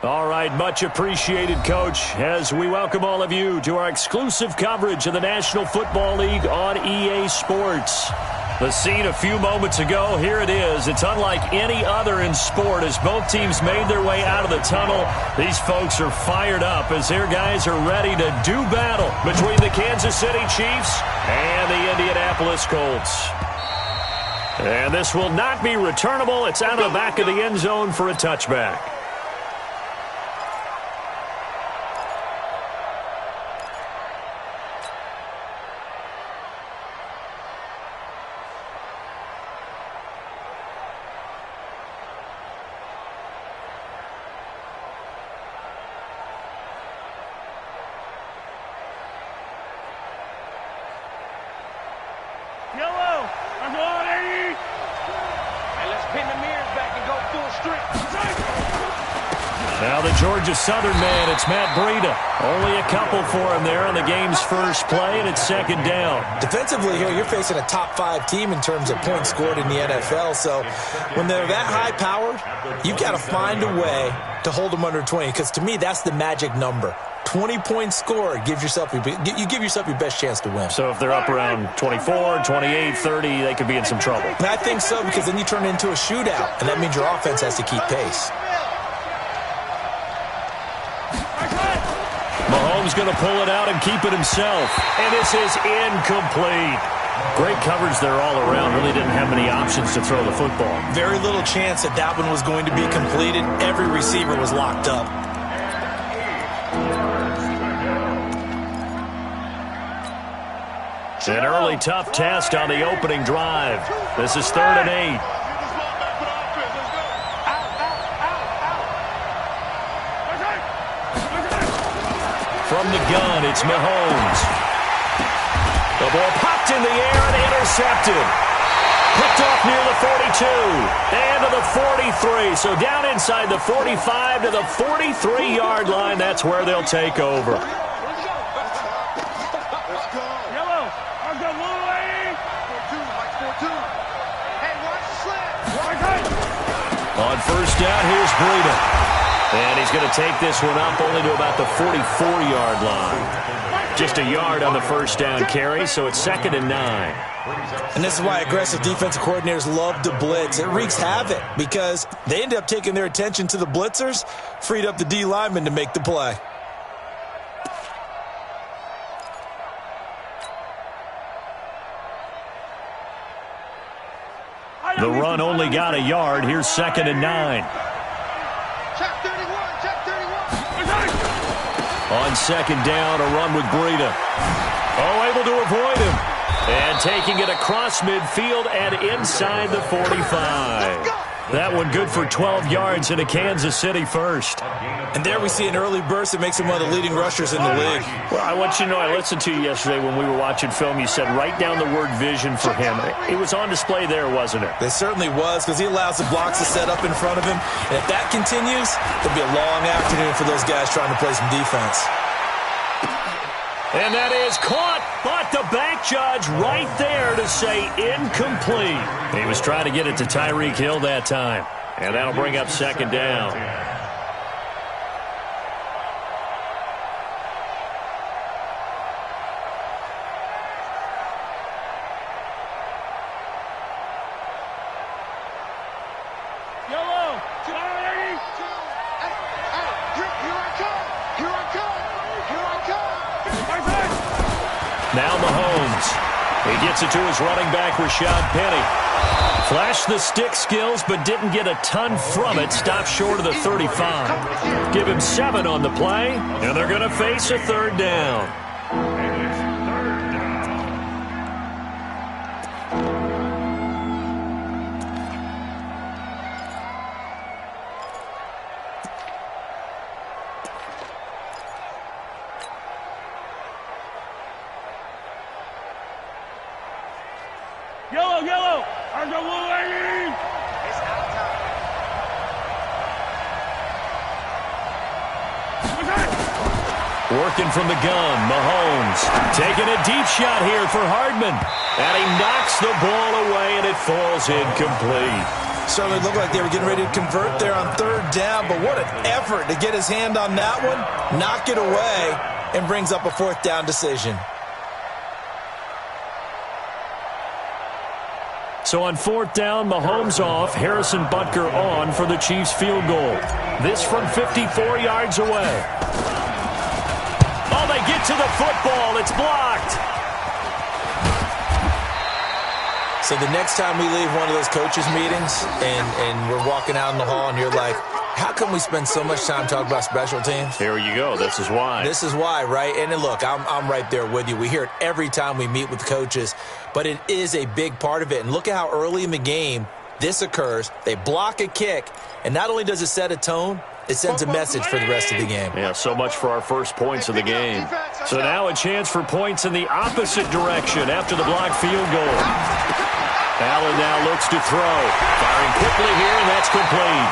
All right, much appreciated, Coach, as we welcome all of you to our exclusive coverage of the National Football League on EA Sports. The scene a few moments ago, here it is. It's unlike any other in sport as both teams made their way out of the tunnel. These folks are fired up as their guys are ready to do battle between the Kansas City Chiefs and the Indianapolis Colts. And this will not be returnable. It's out of the back of the end zone for a touchback. Now the Georgia Southern man, it's Matt Breida. Only a couple for him there on the game's first play, and it's second down. Defensively here, you're facing a top-5 team in terms of points scored in the NFL. So when they're that high-powered, you've got to find a way to hold them under 20, because to me, that's the magic number. 20 points scored, you give yourself your best chance to win. So if they're up around 24, 28, 30, they could be in some trouble. And I think so, because then you turn it into a shootout, and that means your offense has to keep pace. Mahomes going to pull it out and keep it himself. And this is incomplete. Great coverage there all around. Really didn't have many options to throw the football. Very little chance that one was going to be completed. Every receiver was locked up. An early tough test on the opening drive. This is 3rd and 8. From the gun, it's Mahomes. The ball popped in the air and intercepted. Picked off near the 42 and to the 43. So down inside the 45 to the 43-yard line. That's where they'll take over. On first down, here's Breida. And he's going to take this one up only to about the 44-yard line. Just a yard on the first down carry, so it's 2nd and 9. And this is why aggressive defensive coordinators love to blitz. It wreaks havoc because they end up taking their attention to the blitzers, freed up the D lineman to make the play. The run only got a yard. Here's 2nd and 9. On second down, a run with Breida. Oh, able to avoid him. And taking it across midfield and inside the 45. That one good for 12 yards into Kansas City first. And there we see an early burst that makes him one of the leading rushers in the league. Well, I want you to know, I listened to you yesterday when we were watching film. You said write down the word vision for him. It was on display there, wasn't it? It certainly was, because he allows the blocks to set up in front of him. And if that continues, it'll be a long afternoon for those guys trying to play some defense. And that is caught, but the back judge right there to say incomplete. He was trying to get it to Tyreek Hill that time. And that'll bring up second down. Now Mahomes. He gets it to his running back, Rashad Penny. Flashed the stick skills, but didn't get a ton from it. Stopped short of the 35. Give him 7 on the play, and they're going to face a 3rd down. Yellow. Argo blue lane. It's out time. Working from the gun, Mahomes taking a deep shot here for Hardman. And he knocks the ball away, and it falls incomplete. Certainly looked like they were getting ready to convert there on third down, but what an effort to get his hand on that one, knock it away, and brings up a fourth down decision. So on fourth down, Mahomes off, Harrison Butker on for the Chiefs field goal. This from 54 yards away. Oh, they get to the football. It's blocked. So the next time we leave one of those coaches' meetings and we're walking out in the hall and you're like, how come we spend so much time talking about special teams? Here you go. This is why. This is why, right? And look, I'm right there with you. We hear it every time we meet with coaches, but it is a big part of it. And look at how early in the game this occurs. They block a kick, and not only does it set a tone, it sends a message for the rest of the game. Yeah, so much for our first points of the game. So now a chance for points in the opposite direction after the blocked field goal. Allen now looks to throw. Firing quickly here, and that's complete.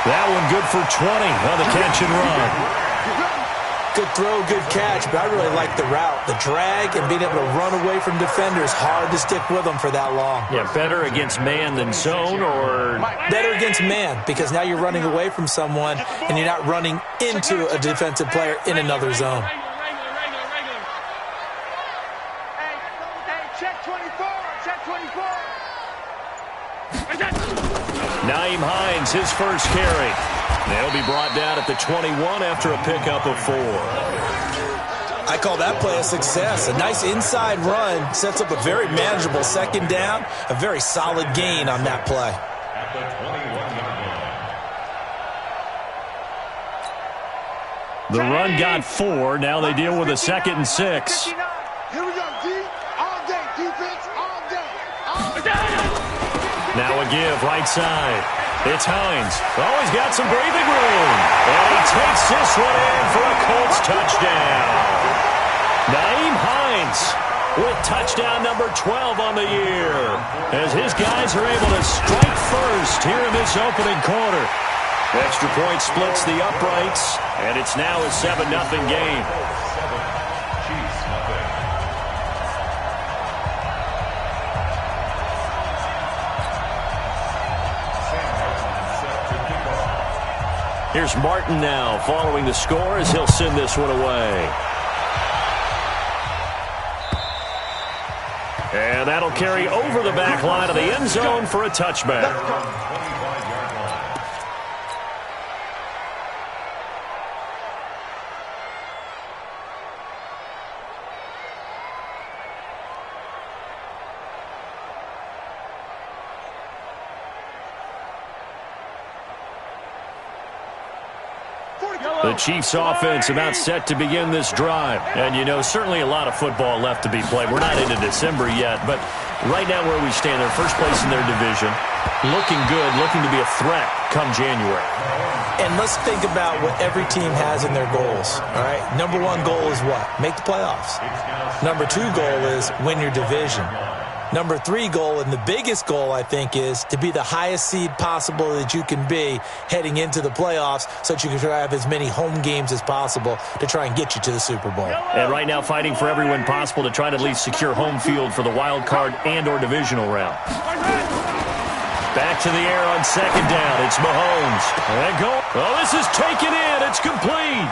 That one good for 20 on the catch and run. Good throw, good catch, but I really like the route. The drag and being able to run away from defenders, hard to stick with them for that long. Yeah, better against man than zone, or? Better against man, because now you're running away from someone and you're not running into a defensive player in another zone. Naeem Hines, his first carry. They'll be brought down at the 21 after a pickup of 4. I call that play a success. A nice inside run sets up a very manageable second down, a very solid gain on that play. The run got 4. Now they deal with a 2nd and 6. Here we go, D. All day. Defense, all day. All day. Now a give, right side. It's Hines. Oh, he's got some breathing room. And he takes this one in for a Colts touchdown. Naeem Hines with touchdown number 12 on the year, as his guys are able to strike first here in this opening quarter. Extra point splits the uprights, and it's now a 7-0 game. Here's Martin now following the score as he'll send this one away. And that'll carry over the back line of the end zone for a touchback. The Chiefs offense about set to begin this drive. And, you know, certainly a lot of football left to be played. We're not into December yet, but right now where we stand, they're first place in their division. Looking good, looking to be a threat come January. And let's think about what every team has in their goals, all right? Number 1 goal is what? Make the playoffs. Number 2 goal is win your division. Number 3 goal, and the biggest goal, I think, is to be the highest seed possible that you can be heading into the playoffs so that you can try to have as many home games as possible to try and get you to the Super Bowl. And right now fighting for every win possible to try to at least secure home field for the wild card and or divisional round. Back to the air on second down. It's Mahomes. And go. Oh, this is taken in. It's complete.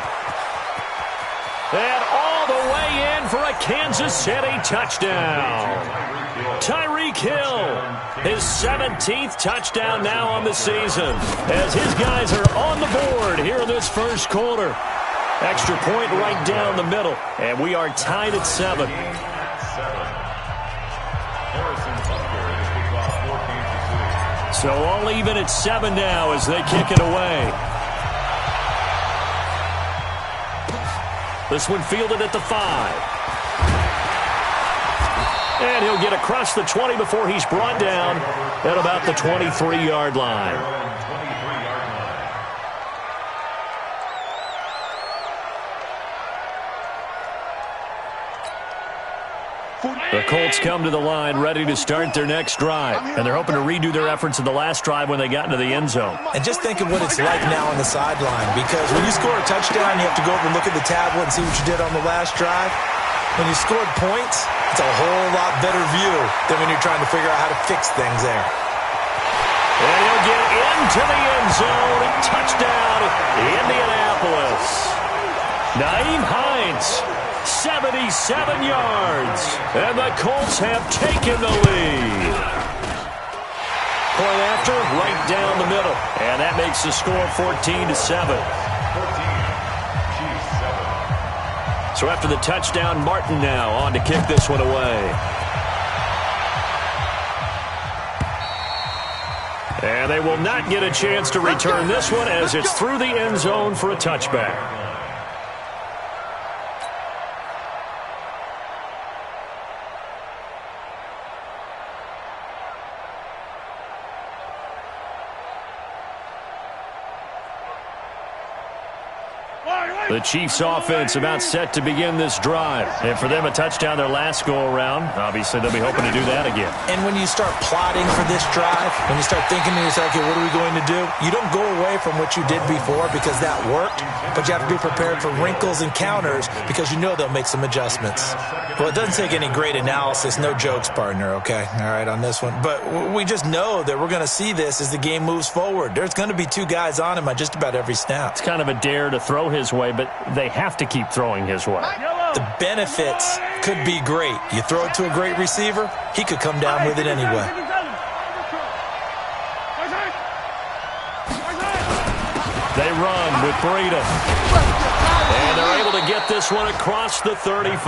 And all the way in for a Kansas City touchdown. Tyreek Hill, his 17th touchdown now on the season, as his guys are on the board here in this first quarter. Extra point right down the middle, and we are tied at 7. So all even at 7 now as they kick it away. This one fielded at the 5. And he'll get across the 20 before he's brought down at about the 23-yard line. The Colts come to the line ready to start their next drive, and they're hoping to redo their efforts in the last drive when they got into the end zone. And just think of what it's like now on the sideline, because when you score a touchdown, you have to go over and look at the tablet and see what you did on the last drive. When you scored points, it's a whole lot better view than when you're trying to figure out how to fix things there. And he'll get into the end zone. Touchdown, Indianapolis. Naeem Hines, 77 yards, and the Colts have taken the lead. Point after, right down the middle, and that makes the score 14-7. So after the touchdown, Martin now on to kick this one away. And they will not get a chance to return this one as it's through the end zone for a touchback. The Chiefs offense about set to begin this drive. And for them, a touchdown their last go-around. Obviously, they'll be hoping to do that again. And when you start plotting for this drive, when you start thinking to yourself, okay, what are we going to do? You don't go away from what you did before because that worked, but you have to be prepared for wrinkles and counters because you know they'll make some adjustments. Well, it doesn't take any great analysis. No jokes, partner, okay? All right, on this one. But we just know that we're going to see this as the game moves forward. There's going to be two guys on him on just about every snap. It's kind of a dare to throw his way, but they have to keep throwing his way. The benefits could be great. You throw it to a great receiver, he could come down with it anyway. They run with Breida. And they're able to get this one across the 35.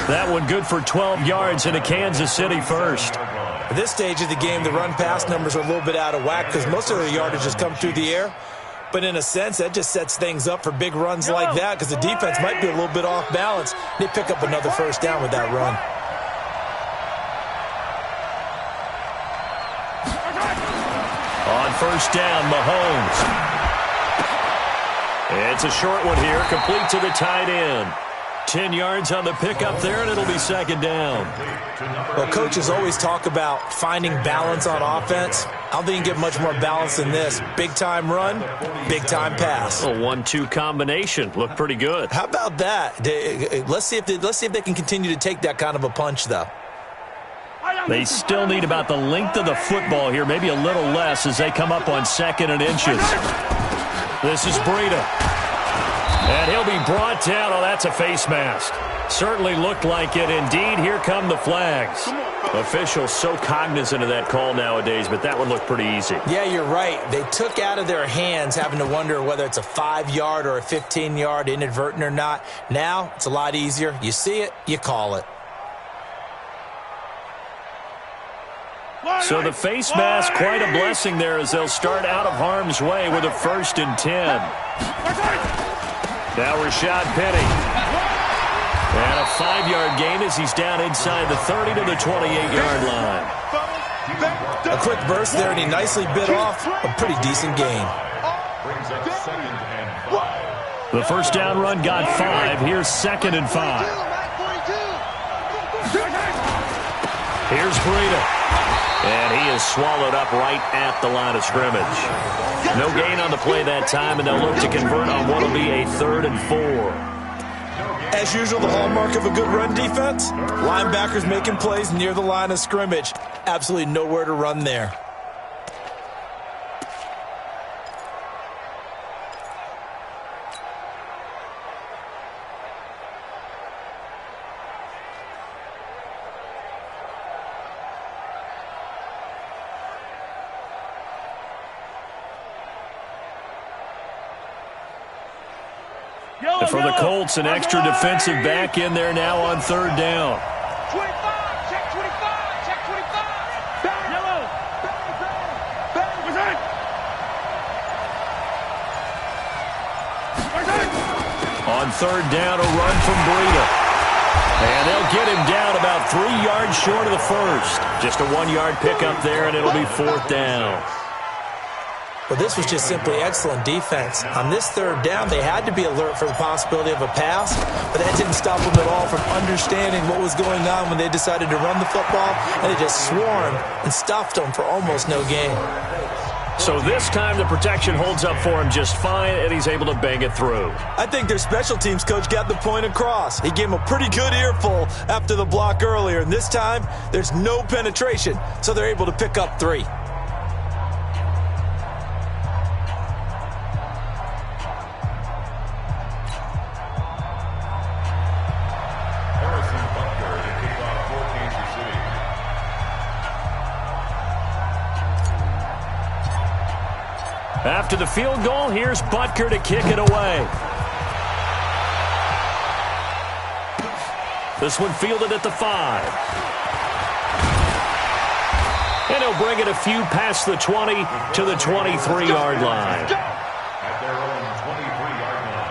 That one good for 12 yards into Kansas City first. At this stage of the game, the run-pass numbers are a little bit out of whack because most of the yardage has come through the air. But in a sense, that just sets things up for big runs like that because the defense might be a little bit off balance. They pick up another first down with that run. On first down, Mahomes. It's a short one here, complete to the tight end. 10 yards on the pickup there, and it'll be second down. Well, coaches always talk about finding balance on offense. I don't think you can get much more balance than this. Big-time run, big-time pass. A 1-2 combination. Looked pretty good. How about that? Let's see if they can continue to take that kind of a punch, though. They still need about the length of the football here, maybe a little less as they come up on second and inches. This is Breida. And he'll be brought down. Oh, that's a face mask. Certainly looked like it. Indeed, here come the flags. Officials so cognizant of that call nowadays, but that one looked pretty easy. Yeah, you're right. They took out of their hands having to wonder whether it's a 5-yard or a 15-yard inadvertent or not. Now, it's a lot easier. You see it, you call it. So the face mask, quite a blessing there as they'll start out of harm's way with a 1st and 10. Now Rashad Penny. And a 5-yard gain as he's down inside the 30 to the 28-yard line. A quick burst there, and he nicely bit off a pretty decent gain. The first down run got 5. Here's 2nd and 5. Here's Breida. And he is swallowed up right at the line of scrimmage. No gain on the play that time, and they'll look to convert on what will be a 3rd and 4. As usual, the hallmark of a good run defense, linebackers making plays near the line of scrimmage. Absolutely nowhere to run there. For the Colts, an extra defensive back in there now on 3rd down. 25, check 25, check 25. Yellow. On 3rd down, a run from Breida. And they'll get him down about 3 yards short of the 1st. Just a 1-yard pickup there, and it'll be 4th down. Well, this was just simply excellent defense. On this third down, they had to be alert for the possibility of a pass, but that didn't stop them at all from understanding what was going on when they decided to run the football, and they just swarmed and stuffed them for almost no gain. So this time the protection holds up for him just fine, and he's able to bang it through. I think their special teams coach got the point across. He gave him a pretty good earful after the block earlier, and this time there's no penetration, so they're able to pick up 3. After the field goal, here's Butker to kick it away. This one fielded at the 5. And he'll bring it a few past the 20 to the 23-yard line. At their own 23-yard line.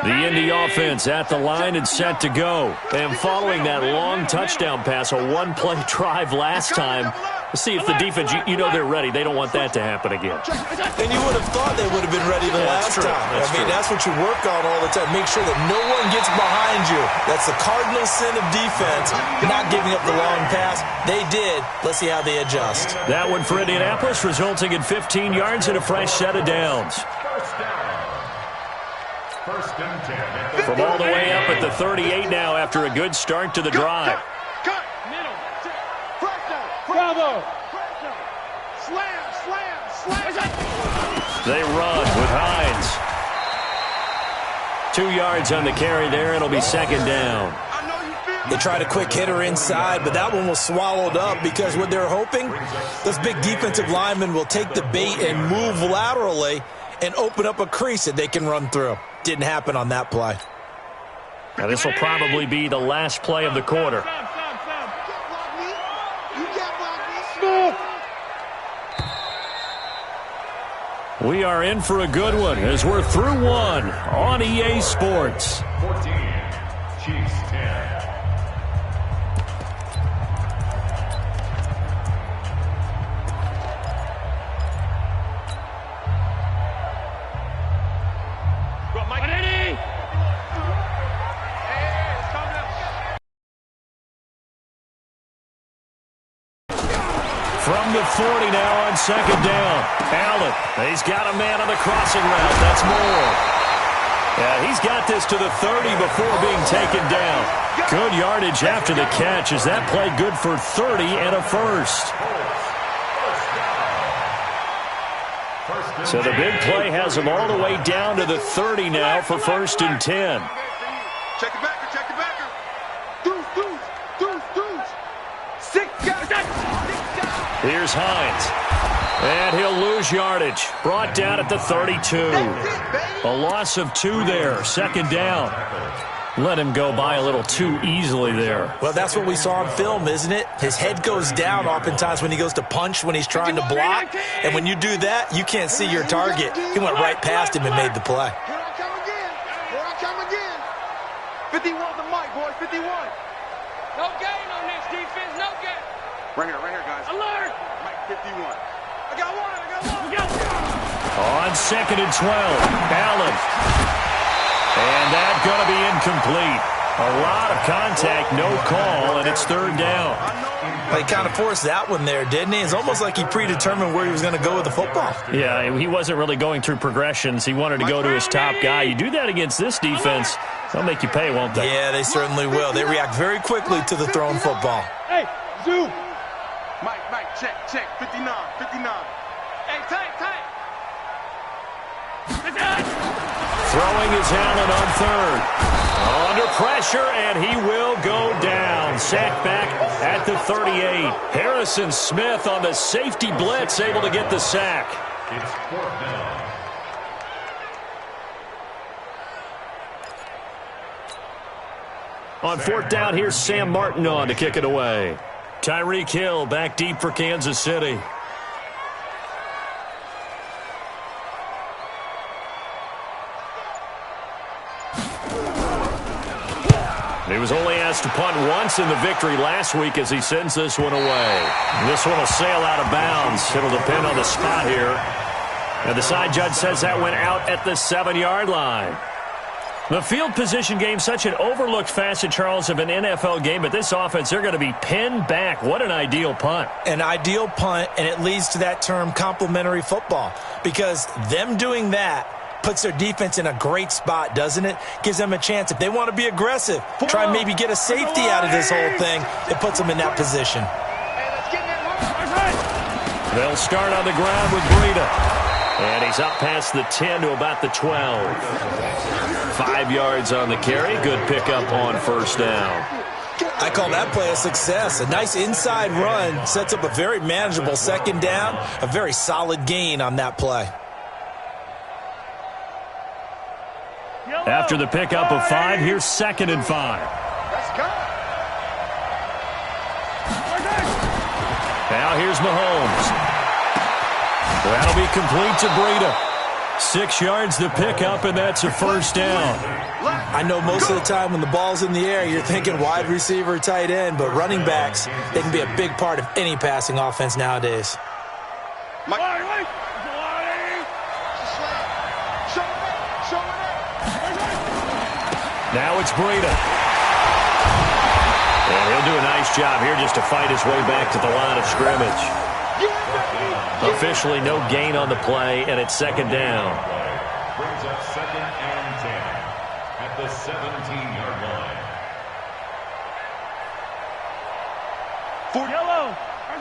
The Indy offense at the line and set to go. And following that long touchdown pass, a one-play drive last time, let's see if the defense, you know they're ready. They don't want that to happen again. And you would have thought they would have been ready the last time. That's what you work on all the time. Make sure that no one gets behind you. That's the cardinal sin of defense, not giving up the long pass. They did. Let's see how they adjust. That one for Indianapolis, resulting in 15 yards and a fresh set of downs. First and 10. From all the way up at the 38 now after a good start to the drive. Cut. Middle. Bravo. Slam. They run with Hines. 2 yards on the carry there. It'll be second down. They tried a quick hitter inside, but that one was swallowed up because what they're hoping, those big defensive linemen will take the bait and move laterally and open up a crease that they can run through. Didn't happen on that play. Now this will probably be the last play of the quarter. We are in for a good one as we're through one on EA Sports. 14, Chiefs 10. From the 40 now on second down. Allen, he's got a man on the crossing route. That's Moore. Yeah, he's got this to the 30 before being taken down. Good yardage after the catch as that played good for 30 and a first. So the big play has him all the way down to the 30 now for first and 10. Check it back. Deuce. 6 guys. Here's Hines. And he'll lose yardage. Brought down at the 32. A loss of 2 there. Second down. Let him go by a little too easily there. Well, that's what we saw on film, isn't it? His head goes down oftentimes when he goes to punch, when he's trying to block. And when you do that, you can't see your target. He went right past him and made the play. Here I come again. 51 the mic, boys. 51. No gain on this defense. No gain. Right here, guys. Alert. Mike 51. I got one. On second and 12, Allen. And that's going to be incomplete. A lot of contact, no call, and it's third down. Well, he kind of forced that one there, didn't he? It's almost like he predetermined where he was going to go with the football. Yeah, he wasn't really going through progressions. He wanted to go to his top guy. You do that against this defense, they'll make you pay, won't they? Yeah, they certainly will. They react very quickly to the thrown football. Hey, zoom. Mike, check. 59. Hey, tight. Throwing is Allen on third. Under pressure, and he will go down. Sacked back at the 38. Harrison Smith on the safety blitz, able to get the sack. It's fourth down. On fourth down, here's Sam Martin on to kick it away. Tyreek Hill back deep for Kansas City. He was only asked to punt once in the victory last week as he sends this one away. This one will sail out of bounds. It'll depend on the spot here. And the side judge says that went out at the 7-yard line. The field position game, such an overlooked facet, Charles, of an NFL game, but this offense, they're going to be pinned back. What an ideal punt. An ideal punt, and it leads to that term complementary football, because them doing that puts their defense in a great spot, doesn't it? Gives them a chance. If they want to be aggressive, try and maybe get a safety out of this whole thing, it puts them in that position. They'll start on the ground with Breida. And he's up past the 10 to about the 12. 5 yards on the carry. Good pickup on first down. I call that play a success. A nice inside run sets up a very manageable second down. A very solid gain on that play. After the pickup of 5, here's 2nd and 5. Let's go. Now here's Mahomes. That'll be complete to Breida. 6 yards to pick up, and that's a first down. I know most of the time when the ball's in the air, you're thinking wide receiver, tight end, but running backs, they can be a big part of any passing offense nowadays. Now it's Breida. And he'll do a nice job here just to fight his way back to the line of scrimmage. Officially no gain on the play, and it's 2nd down. Brings up 2nd and 10 at the 17-yard line. For yellow. I'm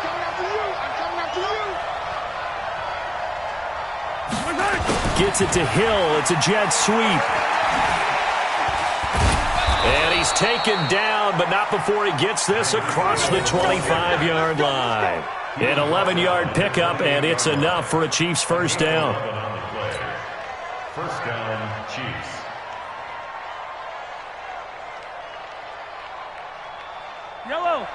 coming after you. I'm coming after you. Gets it to Hill. It's a jet sweep. And he's taken down, but not before he gets this across the 25-yard line. An 11-yard pickup, and it's enough for a Chiefs first down. First down, Chiefs. Yellow.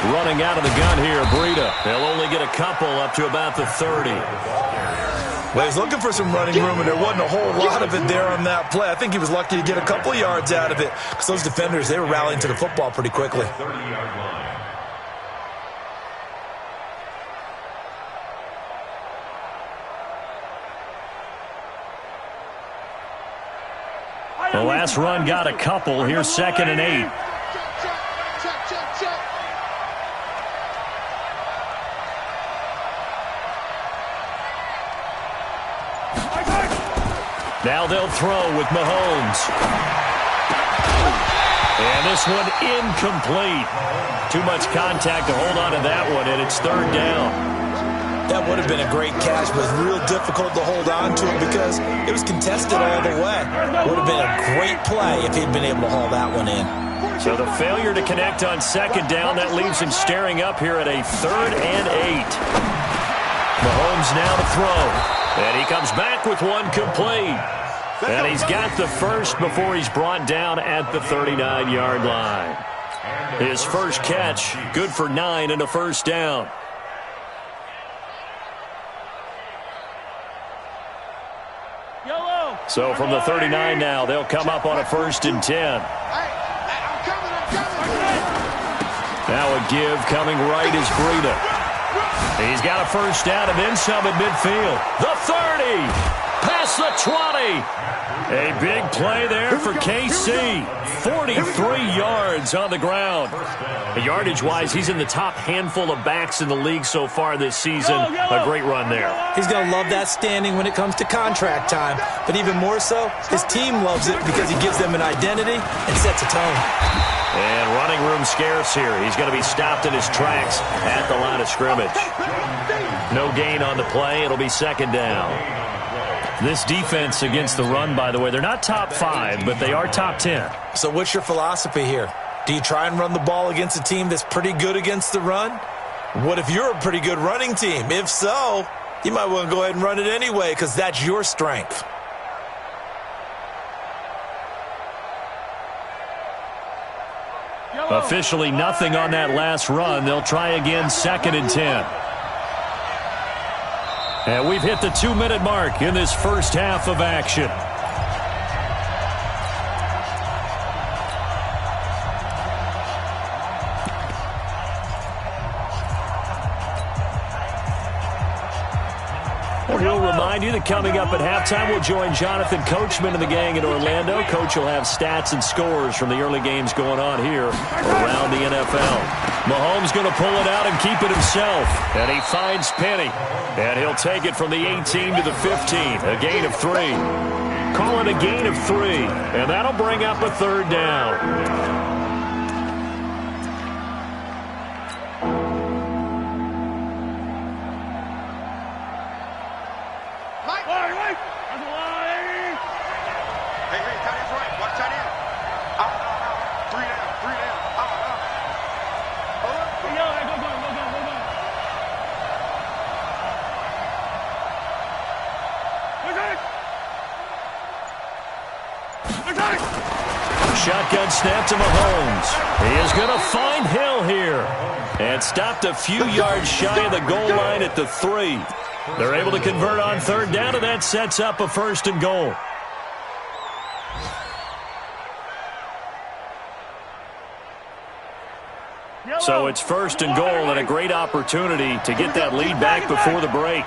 Running out of the gun here, Breida. They'll only get a couple up to about the 30. Well, he's looking for some running room, and there wasn't a whole lot of it there on that play. I think he was lucky to get a couple of yards out of it, because those defenders, they were rallying to the football pretty quickly. 30-yard line. The last run got a couple. Here's 2nd and 8. Check. Now they'll throw with Mahomes. And this one incomplete. Too much contact to hold on to that one, and it's 3rd down. That would have been a great catch, but it's real difficult to hold on to it because it was contested all the way. Would have been a great play if he'd been able to haul that one in. So the failure to connect on 2nd down, that leaves him staring up here at a 3rd and 8. Mahomes now to throw. And he comes back with one complete. And he's got the first before he's brought down at the 39-yard line. His first catch, good for 9 and a first down. So from the 39 now, they'll come up on a 1st and 10. I'm coming. Now a give coming right is Breida. He's got a first down and then some at midfield. The 30, past the 20. A big play there for KC. 43 yards on the ground. Yardage-wise, he's in the top handful of backs in the league so far this season. A great run there. He's going to love that standing when it comes to contract time. But even more so, his team loves it because he gives them an identity and sets a tone. And running room scarce here. He's going to be stopped in his tracks at the line of scrimmage. No gain on the play. It'll be 2nd down. This defense against the run, by the way, they're not top 5, but they are top 10. So what's your philosophy here? Do you try and run the ball against a team that's pretty good against the run? What if you're a pretty good running team? If so, you might want to go ahead and run it anyway because that's your strength. Officially nothing on that last run. They'll try again, 2nd and 10. And we've hit the 2-minute mark in this first half of action. We'll remind you that coming up at halftime, we'll join Jonathan Coachman and the gang in Orlando. Coach will have stats and scores from the early games going on here around the NFL. Mahomes going to pull it out and keep it himself. And he finds Penny. And he'll take it from the 18 to the 15. A gain of 3. Call it a gain of 3. And that'll bring up a 3rd down. Shotgun snap to Mahomes. He is going to find Hill here. And stopped a few yards shy of the goal line at the 3. They're able to convert on 3rd down, and that sets up a 1st and goal. So it's 1st and goal and a great opportunity to get that lead back before the break.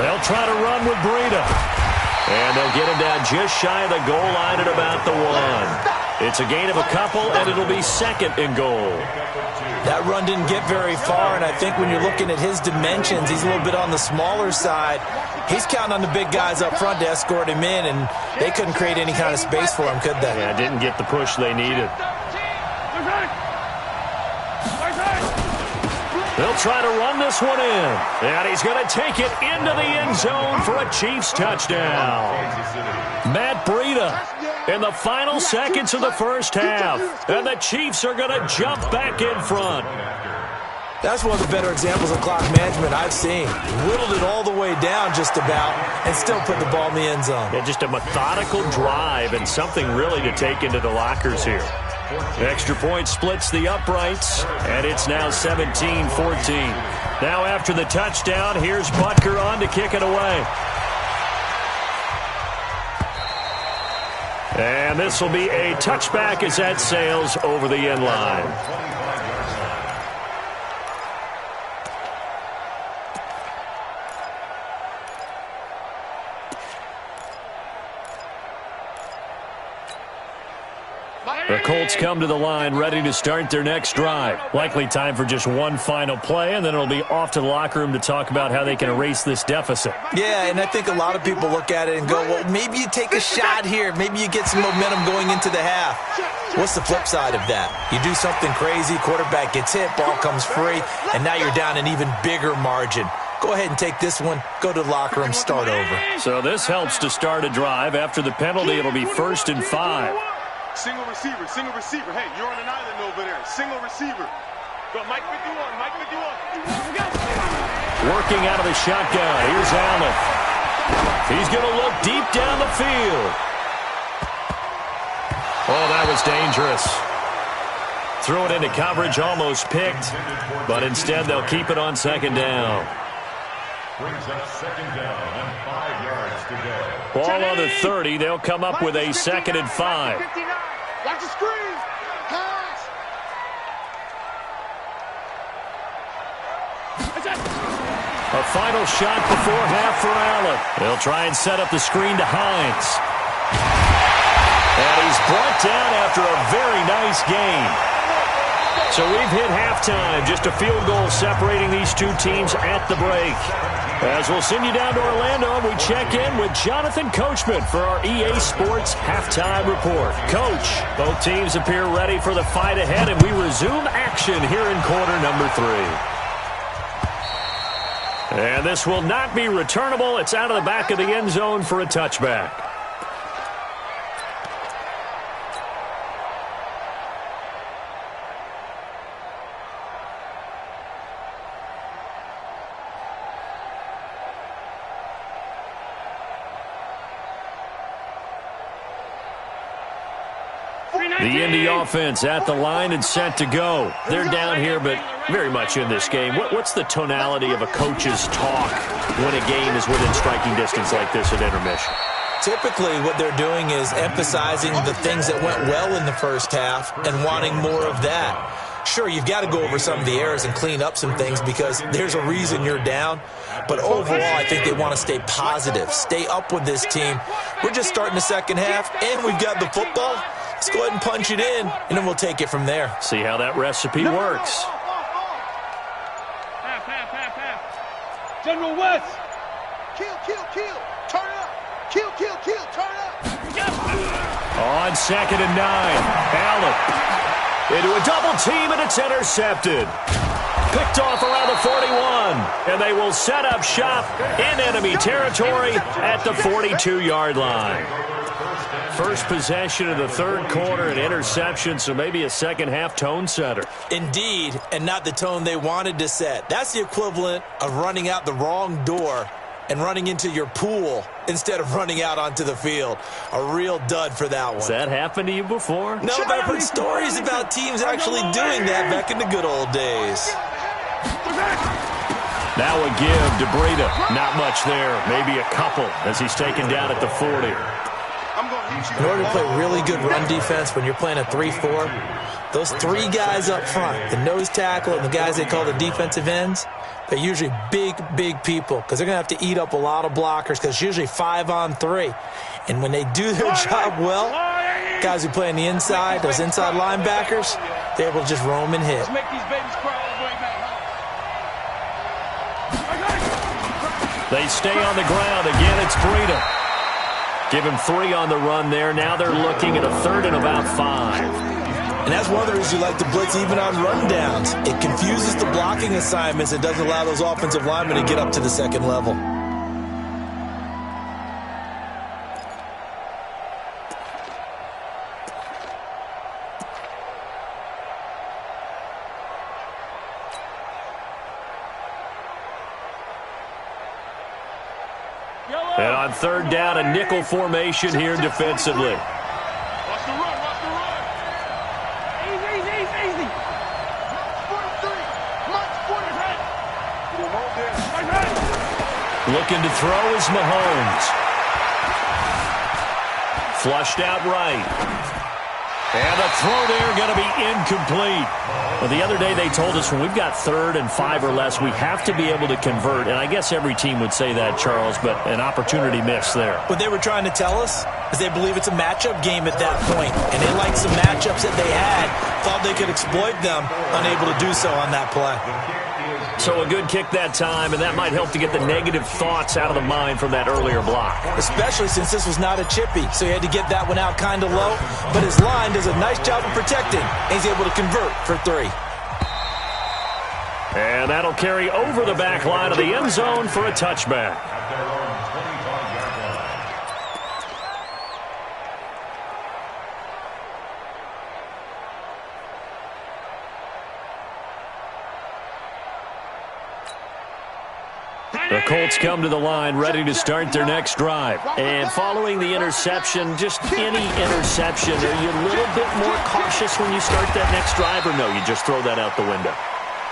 They'll try to run with Breida. And they'll get him down just shy of the goal line at about the 1. It's a gain of a couple, and it'll be 2nd and goal. That run didn't get very far, and I think when you're looking at his dimensions, he's a little bit on the smaller side. He's counting on the big guys up front to escort him in, and they couldn't create any kind of space for him, could they? Yeah, didn't get the push they needed. They'll try to run this one in. And he's going to take it into the end zone for a Chiefs touchdown. Matt Breida in the final seconds of the first half. And the Chiefs are going to jump back in front. That's one of the better examples of clock management I've seen. Whittled it all the way down just about and still put the ball in the end zone. Yeah, just a methodical drive and something really to take into the lockers here. Extra point splits the uprights, and it's now 17-14. Now after the touchdown, here's Butker on to kick it away. And this will be a touchback as that sails over the end line. The Colts come to the line ready to start their next drive. Likely time for just one final play, and then it'll be off to the locker room to talk about how they can erase this deficit. Yeah, and I think a lot of people look at it and go, well, maybe you take a shot here. Maybe you get some momentum going into the half. What's the flip side of that? You do something crazy, quarterback gets hit, ball comes free, and now you're down an even bigger margin. Go ahead and take this one, go to the locker room, start over. So this helps to start a drive. After the penalty, it'll be 1st and 5. Single receiver, single receiver. Hey, you're on an island over there. Single receiver. Go, Mike 51, Mike 51. Working out of the shotgun. Here's Allen. He's going to look deep down the field. Oh, that was dangerous. Threw it into coverage, almost picked. But instead, they'll keep it on 2nd down. Brings up 2nd down and 5 yards to go. Ball on the 30. They'll come up with a 2nd and 5. Watch the screen. Pass. A final shot before half for Allen. They'll try and set up the screen to Hines. And he's brought down after a very nice gain. So we've hit halftime. Just a field goal separating these two teams at the break. As we'll send you down to Orlando, we check in with Jonathan Coachman for our EA Sports Halftime Report. Coach, both teams appear ready for the fight ahead, and we resume action here in quarter number 3. And this will not be returnable. It's out of the back of the end zone for a touchback. The Indy offense at the line and set to go. They're down here, but very much in this game. What's the tonality of a coach's talk when a game is within striking distance like this at intermission? Typically, what they're doing is emphasizing the things that went well in the first half and wanting more of that. Sure, you've got to go over some of the errors and clean up some things because there's a reason you're down. But overall, I think they want to stay positive, stay up with this team. We're just starting the second half, and we've got the football. Let's go ahead and punch it in, and then we'll take it from there. See how that recipe works. Half. General West. Kill. Turn it up. Kill. Turn it up. On 2nd and 9, Allen into a double team, and it's intercepted. Picked off around the 41, and they will set up shop in enemy territory at the 42-yard line. First possession of the third quarter, an interception, so maybe a second-half tone setter. Indeed, and not the tone they wanted to set. That's the equivalent of running out the wrong door and running into your pool instead of running out onto the field. A real dud for that one. Has that happened to you before? No, but I've heard stories about teams actually doing that back in the good old days. Now a give to Breida. Not much there. Maybe a couple as he's taken down at the 40. In order to play really good run defense when you're playing a 3-4, those three guys up front, the nose tackle and the guys they call the defensive ends, they're usually big people because they're going to have to eat up a lot of blockers because it's usually 5-on-3. And when they do their job well, guys who play on the inside, those inside linebackers, they're able to just roam and hit. They stay on the ground. Again, it's Breida. Give him 3 on the run there. Now they're looking at a 3rd and about 5. And that's one of the reasons you like to blitz even on rundowns. It confuses the blocking assignments. It doesn't allow those offensive linemen to get up to the second level. And on 3rd down, a nickel formation here defensively. Watch the run. Easy. 43. March 40. Looking to throw is Mahomes. Flushed out right. And the throw there going to be incomplete. Well, the other day they told us when we've got 3rd and 5 or less, we have to be able to convert. And I guess every team would say that, Charles, but an opportunity missed there. What they were trying to tell us is they believe it's a matchup game at that point. And they liked some matchups that they had, thought they could exploit them, unable to do so on that play. So a good kick that time, and that might help to get the negative thoughts out of the mind from that earlier block. Especially since this was not a chippy, so he had to get that one out kind of low. But his line does a nice job of protecting, and he's able to convert for 3. And that'll carry over the back line of the end zone for a touchback. The Colts come to the line ready to start their next drive. And following the interception, just any interception, are you a little bit more cautious when you start that next drive, or no, you just throw that out the window?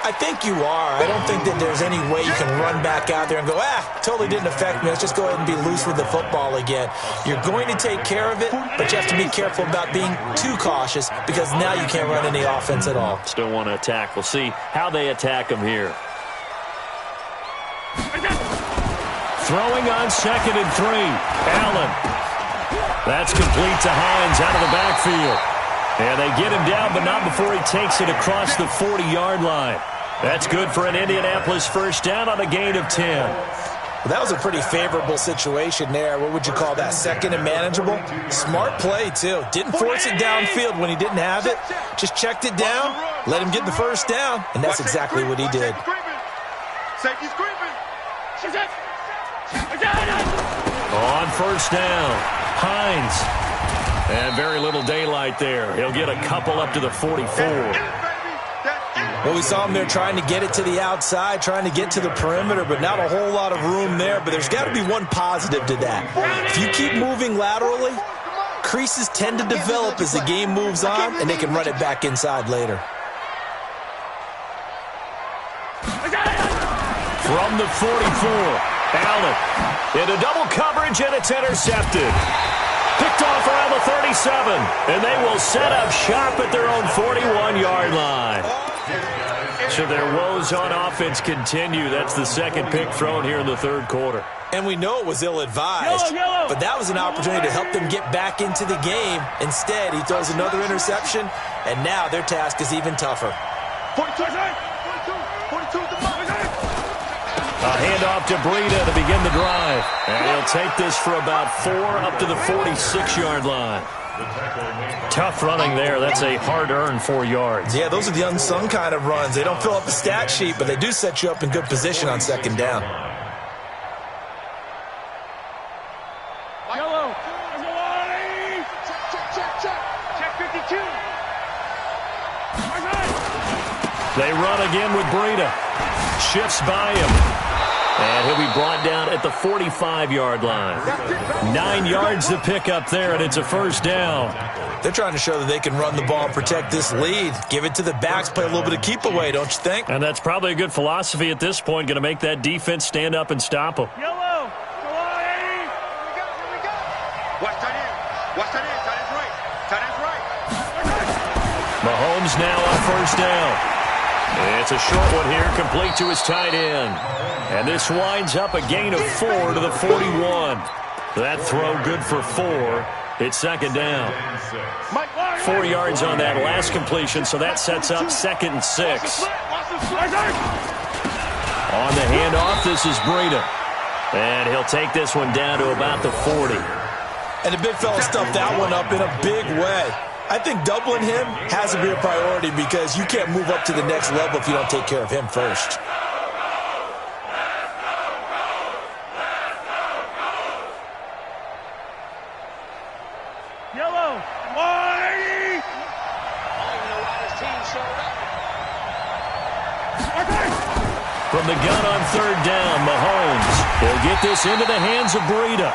I think you are. I don't think that there's any way you can run back out there and go, totally didn't affect me. Let's just go ahead and be loose with the football again. You're going to take care of it, but you have to be careful about being too cautious because now you can't run any offense at all. Still want to attack. We'll see how they attack them here. Throwing on 2nd and 3. Allen. That's complete to Hines out of the backfield. And they get him down, but not before he takes it across the 40-yard line. That's good for an Indianapolis first down on a gain of 10. Well, that was a pretty favorable situation there. What would you call that? Second and manageable? Smart play, too. Didn't force it downfield when he didn't have it. Just checked it down, let him get the first down, and that's exactly what he did. Safety's creeping. On first down, Hines. And very little daylight there. He'll get a couple up to the 44. Well, we saw him there trying to get it to the outside, trying to get to the perimeter, but not a whole lot of room there. But there's got to be one positive to that. If you keep moving laterally, creases tend to develop as the game moves on, and they can run it back inside later. From the 44, Allen into double coverage, and it's intercepted. Picked off around the 37, and they will set up shop at their own 41-yard line. So their woes on offense continue. That's the second pick thrown here in the third quarter. And we know it was ill-advised, but that was an opportunity to help them get back into the game. Instead, he throws another interception, and now their task is even tougher. 42 A handoff to Breida to begin the drive. And he'll take this for about 4 up to the 46-yard line. Tough running there. That's a hard-earned 4 yards. Yeah, those are the unsung kind of runs. They don't fill up the stat sheet, but they do set you up in good position on second down. Yellow. Check 52. They run again with Breida. Shifts by him. And he'll be brought down at the 45-yard line. 9 yards to pick up there, and it's a first down. They're trying to show that they can run the ball and protect this lead. Give it to the backs, play a little bit of keep away, don't you think? And that's probably a good philosophy at this point, going to make that defense stand up and stop them. Yellow. Watch tight end. Watch tight end. Tight end's right. Tight end's right. Mahomes now on first down. It's a short one here, complete to his tight end. And this winds up a gain of 4 to the 41. That throw good for 4. It's second down. 4 yards on that last completion, so that sets up 2nd and 6. On the handoff, this is Breida. And he'll take this one down to about the 40. And the big fella stuffed that one up in a big way. I think doubling him has to be a priority because you can't move up to the next level if you don't take care of him first. Yellow. From the gun on third down, Mahomes. He'll get this into the hands of Breida.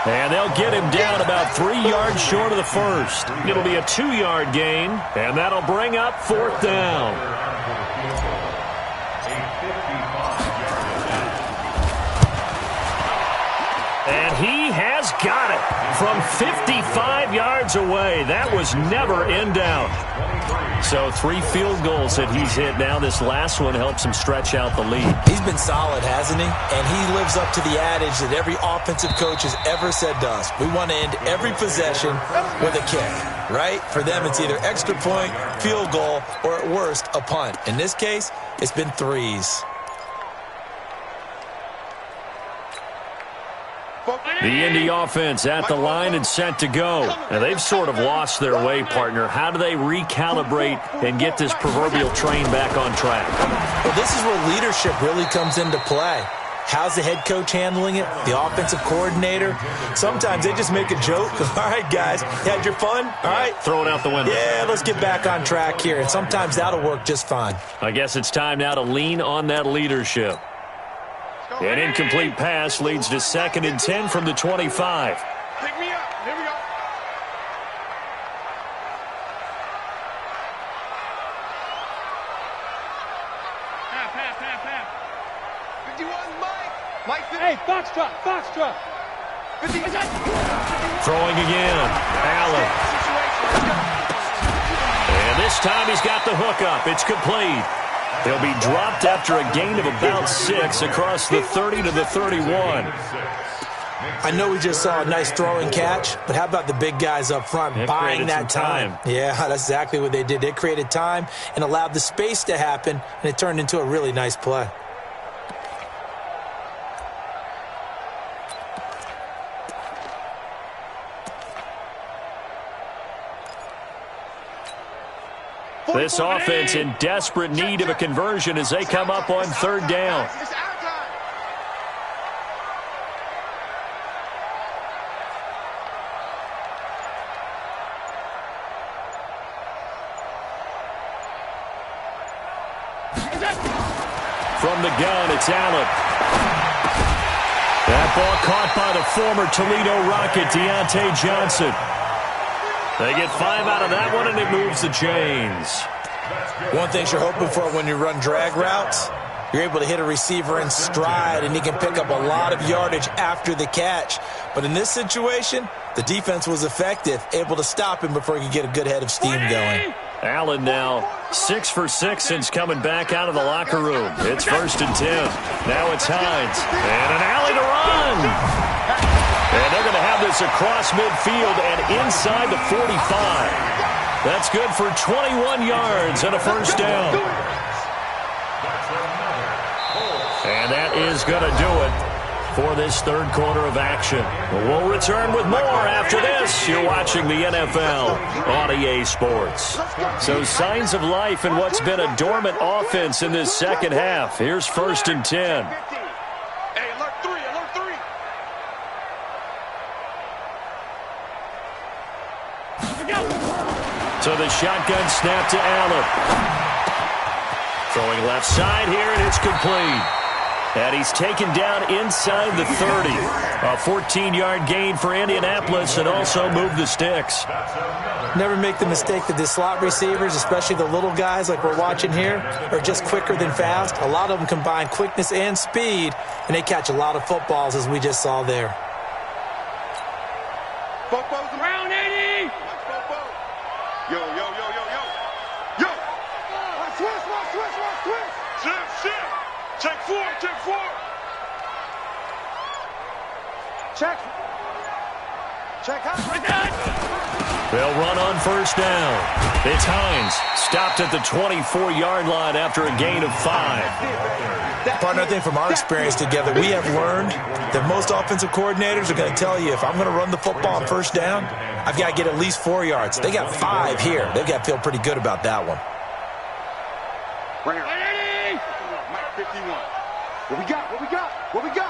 And they'll get him down about 3 yards short of the first. It'll be a 2-yard gain, and that'll bring up 4th down. And he has got it from 55 yards away. That was never in doubt. So 3 field goals that he's hit now. This last one helps him stretch out the lead. He's been solid, hasn't he? And he lives up to the adage that every offensive coach has ever said to us. We want to end every possession with a kick, right? For them, it's either extra point, field goal, or at worst, a punt. In this case, it's been 3s. The Indy offense at the line and set to go. And they've sort of lost their way, partner. How do they recalibrate and get this proverbial train back on track? Well, this is where leadership really comes into play. How's the head coach handling it? The offensive coordinator? Sometimes they just make a joke. All right, guys, you had your fun? All right. Throw it out the window. Yeah, let's get back on track here. And sometimes that'll work just fine. I guess it's time now to lean on that leadership. An incomplete pass leads to 2nd and 10 from the 25. Pick me up. Here we go. Half. 51, Mike. Hey, foxtrot. 50. Throwing again. Allen. And this time he's got the hook up. It's complete. He'll be dropped after a gain of about 6 across the 30 to the 31. I know we just saw a nice throwing catch, but how about the big guys up front buying that time? Yeah, that's exactly what they did. They created time and allowed the space to happen, and it turned into a really nice play. This offense in desperate need of a conversion as they come up on third down. From the gun, it's Allen. That ball caught by the former Toledo Rocket, Deontay Johnson. They get 5 out of that one, and it moves the chains. One thing you're hoping for when you run drag routes, you're able to hit a receiver in stride, and he can pick up a lot of yardage after the catch. But in this situation, the defense was effective, able to stop him before he could get a good head of steam going. Allen now 6 for 6 since coming back out of the locker room. It's 1st and 10. Now it's Hines. And an alley to run. And they're going to have this across midfield and inside the 45. That's good for 21 yards and a first down. And that is going to do it for this third quarter of action. We'll return with more after this. You're watching the NFL on EA Sports. So signs of life in what's been a dormant offense in this second half. Here's 1st and 10. Hey, alert 3, alert 3. So the shotgun snap to Allen. Throwing left side here, and it's complete. And he's taken down inside the 30. A 14-yard gain for Indianapolis and also move the sticks. Never make the mistake that the slot receivers, especially the little guys like we're watching here, are just quicker than fast. A lot of them combine quickness and speed, and they catch a lot of footballs as we just saw there. Round 80. Yo, yo, yo, yo, yo. Yo. Switch. Shift. Check 4. Check out. They'll run on first down. It's Hines. Stopped at the 24-yard line after a gain of 5. Partner, I think from our experience together, we have learned that most offensive coordinators are going to tell you if I'm going to run the football on first down, I've got to get at least 4 yards. They got 5 here. They've got to feel pretty good about that one. Right here. Mike 51. What we got?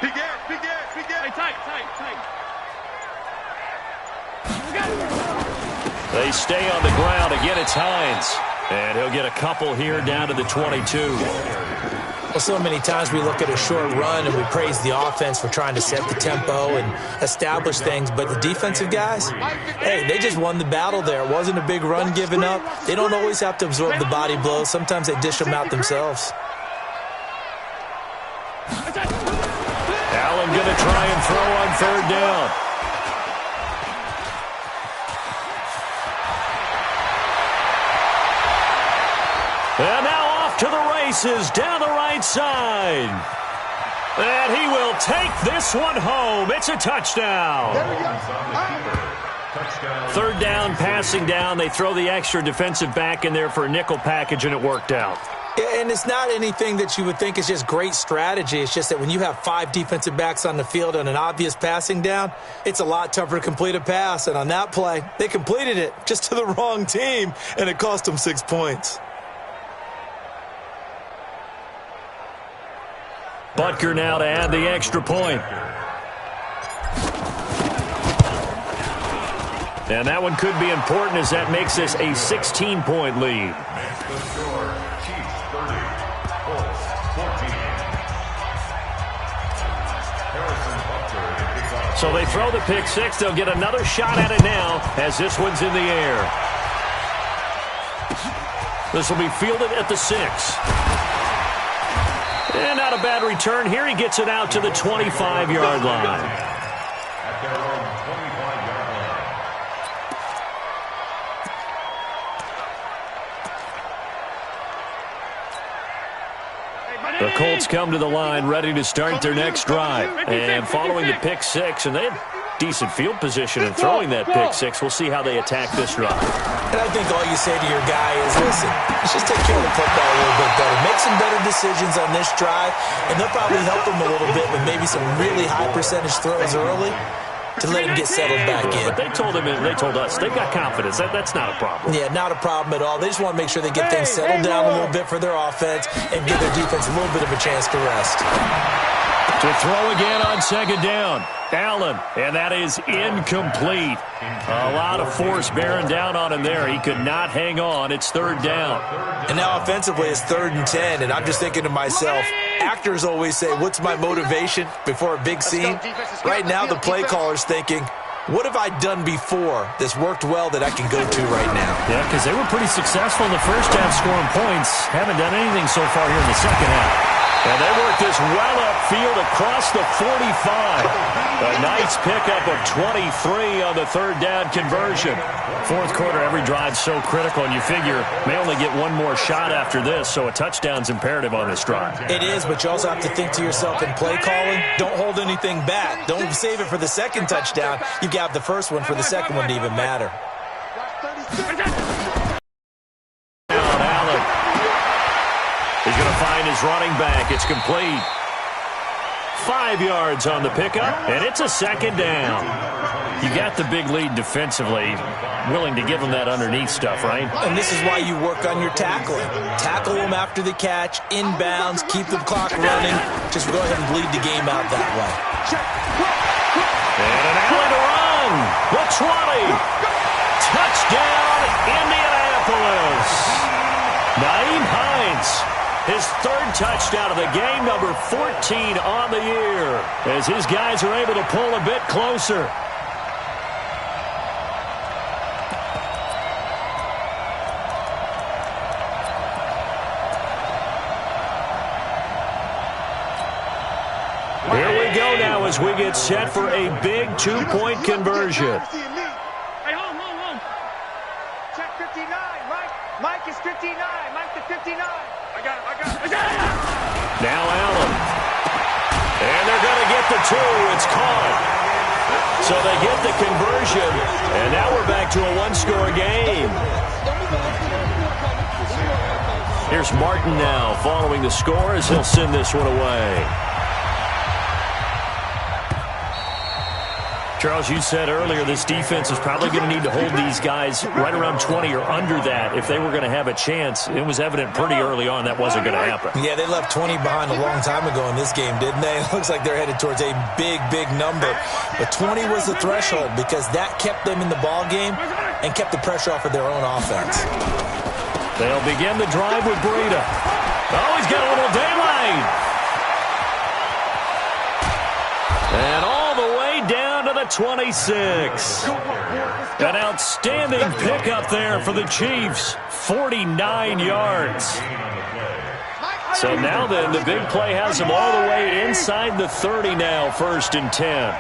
Big ass. Tight. They stay on the ground. Again, it's Hines. And he'll get a couple here down to the 22. Well, so many times we look at a short run and we praise the offense for trying to set the tempo and establish things, but the defensive guys, hey, they just won the battle there. It wasn't a big run given up. They don't always have to absorb the body blows. Sometimes they dish them out themselves. Allen going to try and throw on third down. And now off to the races down the right side. And he will take this one home. It's a touchdown. Third down, passing down. They throw the extra defensive back in there for a nickel package, and it worked out. Yeah, and it's not anything that you would think is just great strategy. It's just that when you have 5 defensive backs on the field on an obvious passing down, it's a lot tougher to complete a pass. And on that play, they completed it just to the wrong team, and it cost them 6 points. Butker now to add the extra point. And that one could be important as that makes this a 16-point lead. So they throw the pick six. They'll get another shot at it now as this one's in the air. This will be fielded at the 6. And not a bad return here. He gets it out to the 25-yard line. At their own 25-yard line. Colts come to the line, ready to start their next drive. And following the pick six, and they had decent field position in throwing that pick six. We'll see how they attack this drive. And I think all you say to your guy is, listen, let's just take care of the football a little bit better. Make some better decisions on this drive, and they'll probably help him a little bit with maybe some really high percentage throws early to let him get settled back in. But they told us, they've got confidence. That's not a problem. Yeah, not a problem at all. They just want to make sure they get things settled down a little bit for their offense and give their defense a little bit of a chance to rest. To throw again on second down. Allen, and that is incomplete. A lot of force bearing down on him there. He could not hang on. It's third down. And now offensively it's 3rd and 10, and I'm just thinking to myself, actors always say, what's my motivation before a big scene? Right now the play caller's thinking, what have I done before that's worked well that I can go to right now? Yeah, because they were pretty successful in the first half scoring points. Haven't done anything so far here in the second half. And they work this well upfield across the 45. A nice pickup of 23 on the third down conversion. Fourth quarter, every drive's so critical, and you figure may only get one more shot after this, so a touchdown's imperative on this drive. It is, but you also have to think to yourself in play calling, don't hold anything back. Don't save it for the second touchdown. You've got the first one for the second one to even matter. He's going to find his running back. It's complete. 5 yards on the pickup, and it's a second down. You got the big lead defensively, willing to give them that underneath stuff, right? And this is why you work on your tackling. Tackle them after the catch, inbounds, keep the clock running. Just go ahead and bleed the game out that way. And an alley to run. The 20. Touchdown, Indianapolis. Nyheim Hines. His third touchdown of the game, number 14 on the year, as his guys are able to pull a bit closer. Here we go now as we get set for a big 2-point conversion. Hey, home. Check 59, Mike. Mike is 59. Mike to 59. I got him. Now Allen. And they're going to get the 2. It's caught. So they get the conversion. And now we're back to a one-score game. Here's Martin now following the score as he'll send this one away. Charles, you said earlier this defense is probably going to need to hold these guys right around 20 or under that if they were going to have a chance. It was evident pretty early on that wasn't going to happen. Yeah, they left 20 behind a long time ago in this game, didn't they? It looks like they're headed towards a big, big number. But 20 was the threshold because that kept them in the ball game and kept the pressure off of their own offense. They'll begin the drive with Breida. Oh, he's got a little daylight. And all the way down to the 26. An outstanding pickup there for the Chiefs. 49 yards. So now then, the big play has them all the way inside the 30 now, 1st and 10.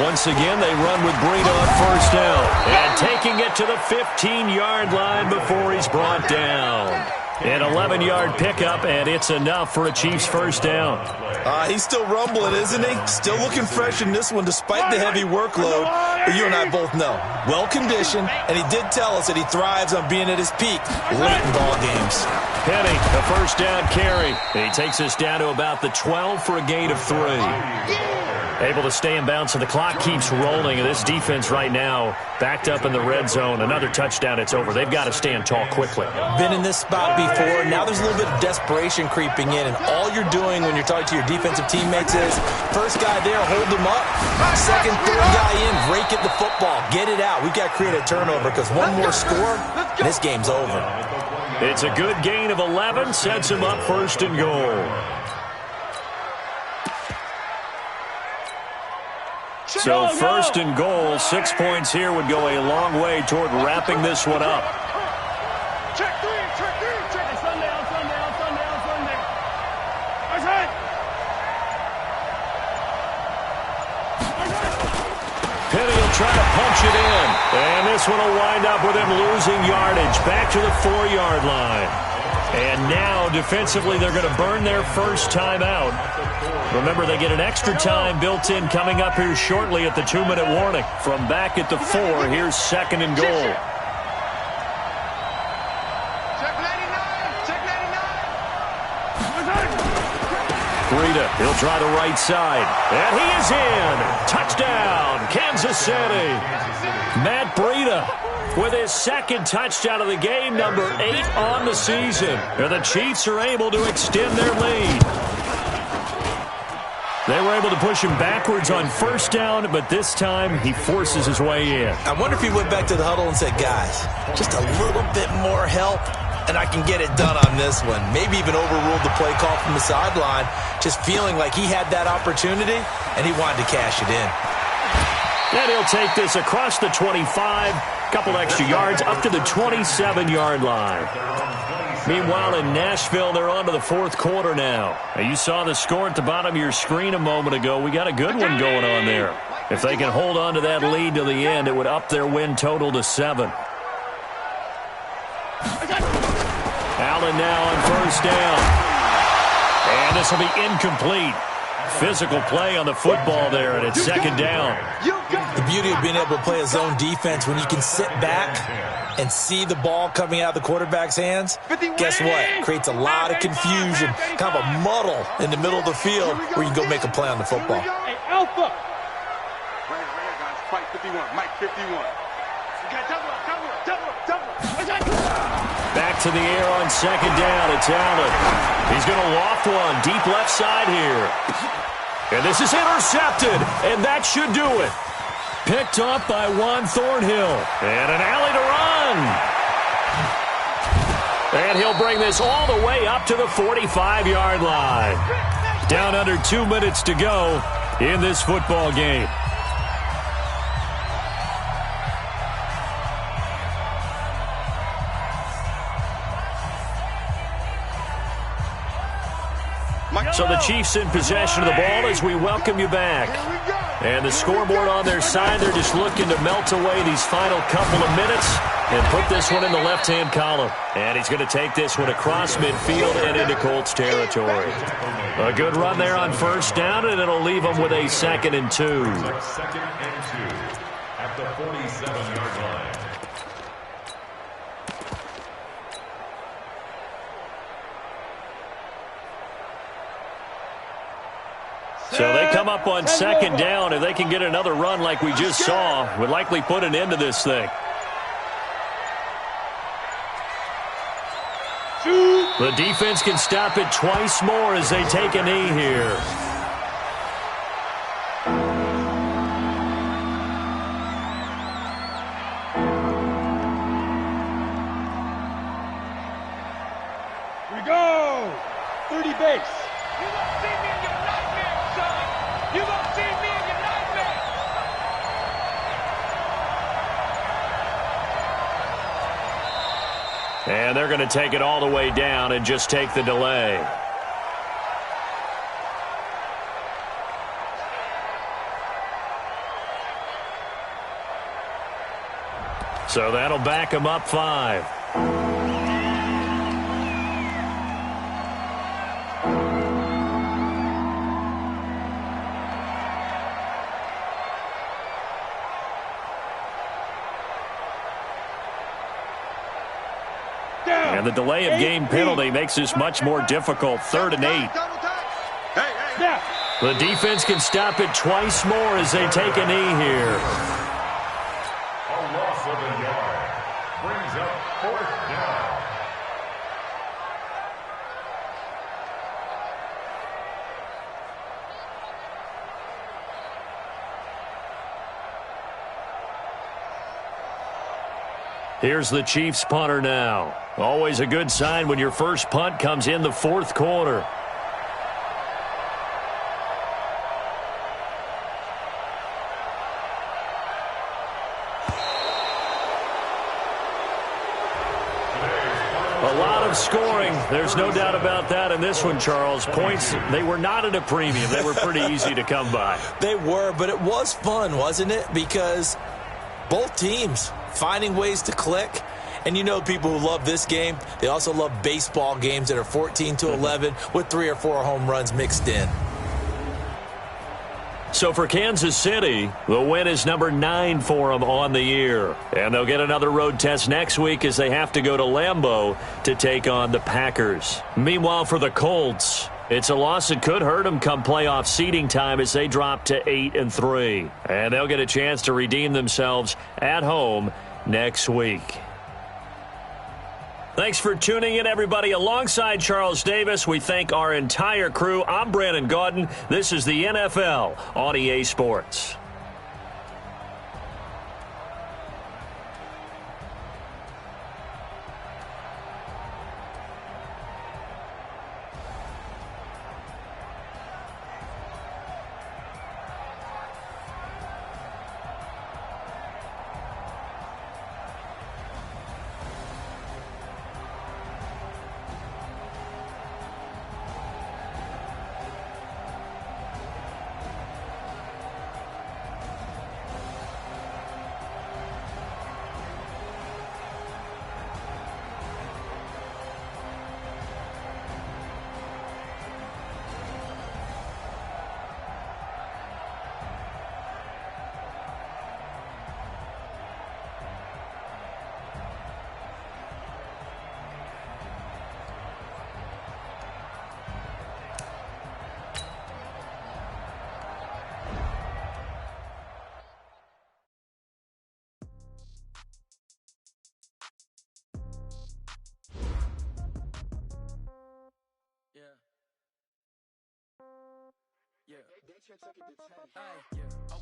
Once again, they run with Breida on 1st down. And taking it to the 15-yard line before he's brought down. An 11-yard pickup, and it's enough for a Chiefs 1st down. He's still rumbling, isn't he? Still looking fresh in this one despite the heavy workload. But you and I both know, well-conditioned, and he did tell us that he thrives on being at his peak late in ball games. Penny, a 1st down carry. And he takes us down to about the 12 for a gain of 3. Able to stay in bounds, so the clock keeps rolling. And this defense right now backed up in the red zone. Another touchdown, it's over. They've got to stand tall quickly. Been in this spot before. Now there's a little bit of desperation creeping in. And all you're doing when you're talking to your defensive teammates is, first guy there, hold him up. Second, third guy in, rake at the football. Get it out. We've got to create a turnover because one more score, and this game's over. It's a good gain of 11. Sets him up 1st and goal. So 1st and goal, 6 points here would go a long way toward wrapping this one up. Check 3. Sunday. That's right. Penny will try to punch it in. And this one will wind up with him losing yardage. Back to the 4-yard line. And now, defensively, they're going to burn their first time out. Remember, they get an extra time built in coming up here shortly at the 2-minute warning. From back at the 4, here's 2nd and goal. Breida, he'll try the right side. And he is in. Touchdown, Kansas City. Matt Breida with his 2nd touchdown of the game, number 8 on the season. And the Chiefs are able to extend their lead. They were able to push him backwards on 1st down, but this time he forces his way in. I wonder if he went back to the huddle and said, guys, just a little bit more help, and I can get it done on this one. Maybe even overruled the play call from the sideline, just feeling like he had that opportunity, and he wanted to cash it in. And he'll take this across the 25, couple extra yards, up to the 27-yard line. Meanwhile, in Nashville, they're on to the 4th quarter now. You saw the score at the bottom of your screen a moment ago. We got a good one going on there. If they can hold on to that lead to the end, it would up their win total to 7. Allen now on 1st down. And this will be incomplete. Physical play on the football there, and it's 2nd down. The beauty of being able to play a zone defense when you can sit back and see the ball coming out of the quarterback's hands, guess what? It creates a lot of confusion, kind of a muddle in the middle of the field where you can go make a play on the football. Hey, Alpha. Right here, guys. Fight 51. Mike 51. Back to the air on 2nd down. It's Allen. He's going to loft one deep left side here. And this is intercepted, and that should do it. Picked up by Juan Thornhill. And an alley to run. And he'll bring this all the way up to the 45-yard line. Down under 2 minutes to go in this football game. So the Chiefs in possession of the ball as we welcome you back. And the scoreboard on their side, they're just looking to melt away these final couple of minutes and put this one in the left-hand column. And he's going to take this one across midfield and into Colts territory. A good run there on 1st down, and it'll leave them with a 2nd and 2. 2nd and 2 at the 47-yard line. So they come up on 2nd down. If they can get another run like we just saw, would likely put an end to this thing. The defense can stop it twice more as they take a knee here. We go. 30 base. You won't see me in your nightmare, son. You won't see me in your nightmare. And they're going to take it all the way down and just take the delay. So that'll back them up 5. And the delay of game penalty makes this much more difficult. 3rd and 8. The defense can stop it twice more as they take a knee here. A loss of a yard brings up 4th down. Here's the Chiefs punter now. Always a good sign when your first punt comes in the 4th quarter. A lot of scoring. There's no doubt about that in this one, Charles. Points, they were not at a premium. They were pretty easy to come by. They were, but it was fun, wasn't it? Because both teams finding ways to click And you know people who love this game, they also love baseball games that are 14-11 with 3 or 4 home runs mixed in. So for Kansas City, the win is number 9 for them on the year. And they'll get another road test next week as they have to go to Lambeau to take on the Packers. Meanwhile, for the Colts, it's a loss that could hurt them come playoff seeding time as they drop to 8-3. And they'll get a chance to redeem themselves at home next week. Thanks for tuning in, everybody. Alongside Charles Davis, we thank our entire crew. I'm Brandon Gaudin. This is the NFL on EA Sports.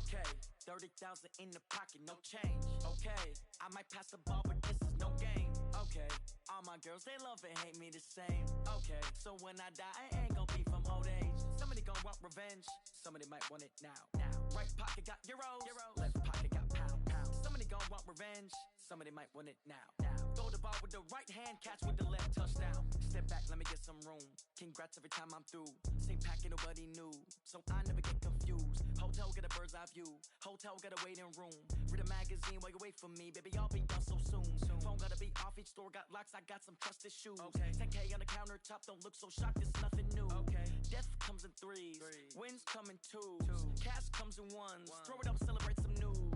Okay, 30,000 in the pocket, no change. Okay, I might pass the ball, but this is no game. Okay, all my girls, they love and hate me the same. Okay, so when I die, I ain't gonna be from old age. Somebody gonna want revenge, somebody might want it now. Right pocket got euros, left pocket got pound. Somebody gonna want revenge, somebody might want it now. Throw the ball with the right hand, catch with the left, touchdown. Step back, let me get some room. Congrats every time I'm through. Same packet, nobody knew, so I never get confused. Hotel get a bird's eye view. Hotel got a waiting room. Read a magazine while you wait for me, baby. I'll be done so soon. Phone gotta be off. Each store got locks. I got some trusted shoes. 10K on the countertop. Don't look so shocked. It's nothing new. Death comes in threes. Wins come in twos. Cash comes in ones. Throw it up, celebrate some news.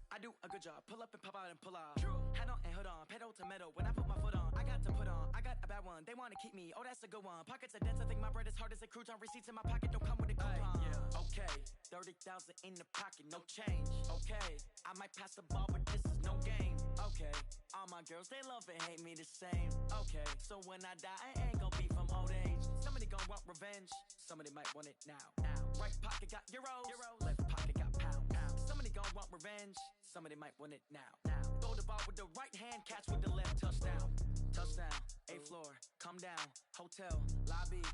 I do a good job. Pull up and pop out and pull off. Hat on and hood on. Pedal to metal. When I put my foot on, I got to put on. I got a bad one. They want to keep me. Oh, that's a good one. Pockets are dense. I think my bread is hard as a crouton. Receipts in my pocket don't come with a coupon. Okay, 30,000 in the pocket, no change. Okay, I might pass the ball, but this is no game. Okay, all my girls, they love and hate me the same. Okay, so when I die, I ain't gonna be from old age. Somebody gonna want revenge. Somebody might want it now. Right pocket got euros. Left pocket got pound. Somebody gonna want revenge. Somebody might want it now. Throw the ball with the right hand, catch with the left, touchdown. Touchdown, 8th floor, come down, hotel, lobby.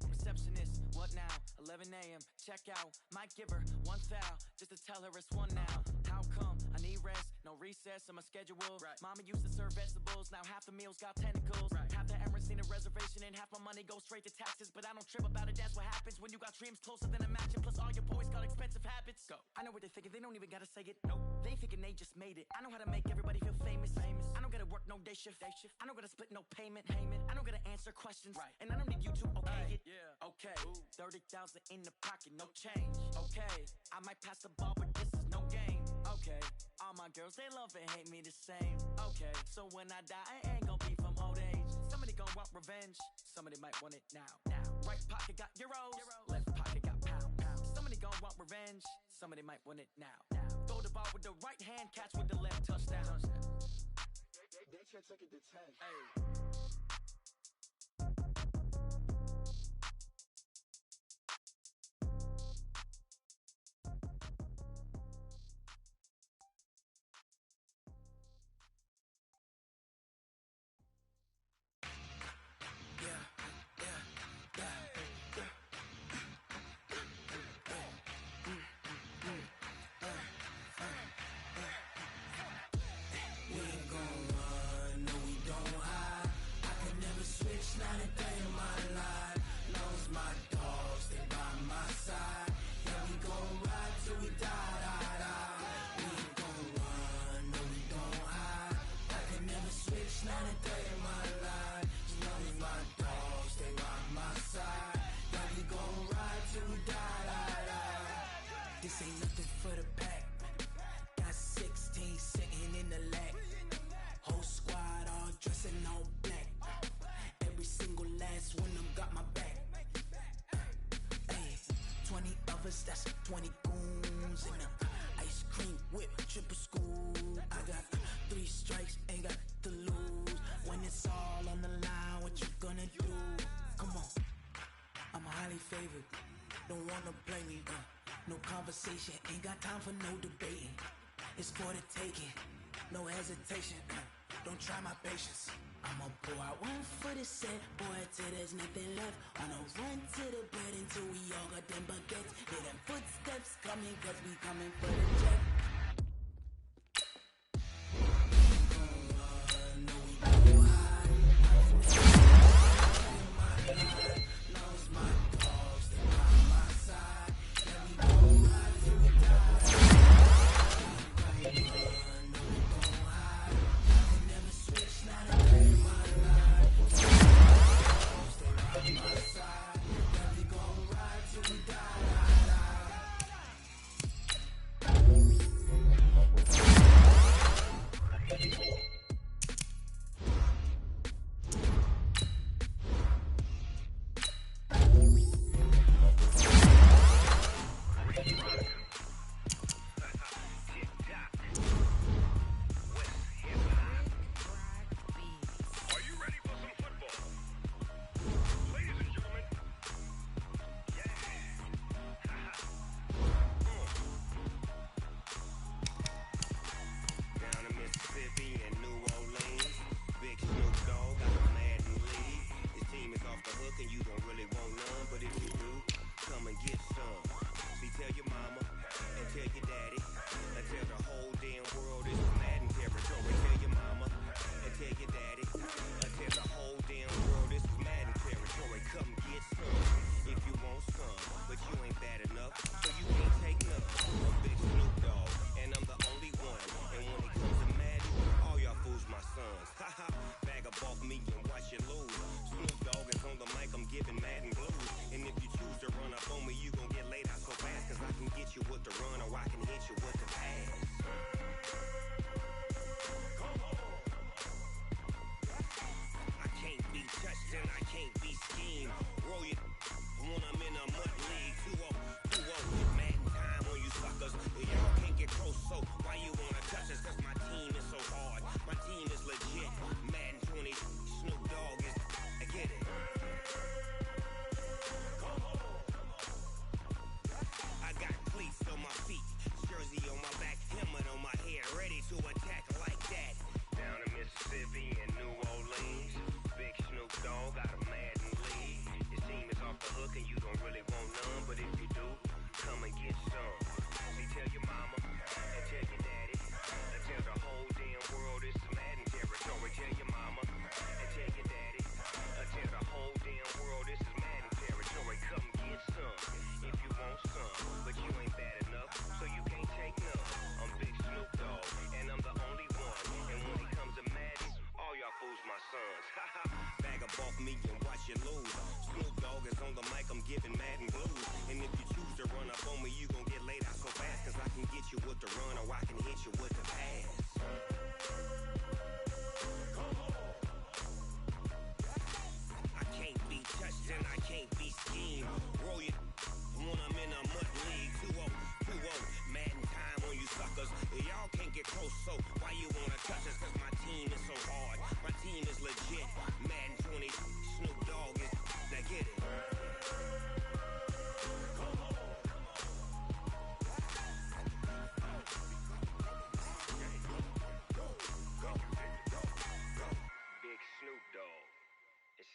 Receptionist, what now? 11 a.m., check out. Might give her one foul, just to tell her it's one now. How come? I need rest, no recess in my schedule. Mama used to serve vegetables, now half the meals got tentacles. Half the Emirates need a reservation and half my money goes straight to taxes. But I don't trip about it, that's what happens when you got dreams closer than a match. And plus all your boys got expensive habits. Go. I know what they're thinking, they don't even gotta say it. Nope. They thinking they just made it. I know how to make everybody feel famous. I don't gotta work no day shift. I don't gotta split no payment. I don't gotta answer questions. And I don't need you to okay it. Okay, 30,000 in the pocket, no change. Okay, I might pass the ball, but this is no game. Okay, all my girls, they love and hate me the same. Okay, so when I die, I ain't gonna be from old age. Somebody gonna want revenge, somebody might want it now. Right pocket got euros, left pocket got pound. Somebody gonna want revenge, somebody might want it now. Throw the ball with the right hand, catch with the left, touchdown. They took it to 10. Reppin' for the pack. Got 16 sitting in the lag. Whole squad all dressing all black. Every single last one of them got my back. Hey, 20 of us, that's 20 goons in them. Ice cream whip, triple school. I got 3 strikes, ain't got to lose. When it's all on the line, what you gonna do? Come on, I'm highly favored. Don't wanna play me, no conversation, ain't got time for no debating. It's for the taking, no hesitation. Don't try my patience. I'ma pour out one for the set, boy, till there's nothing left. On a run to the bed until we all got them baguettes. Hear them footsteps coming, cause we coming for the jet.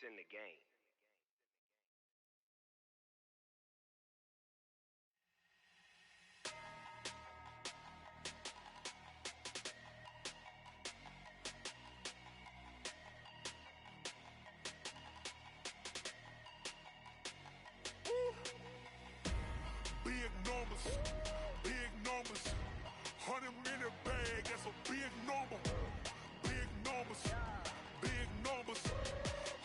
In the game. Big numbers, 100-minute bag, that's a big number. Big numbers,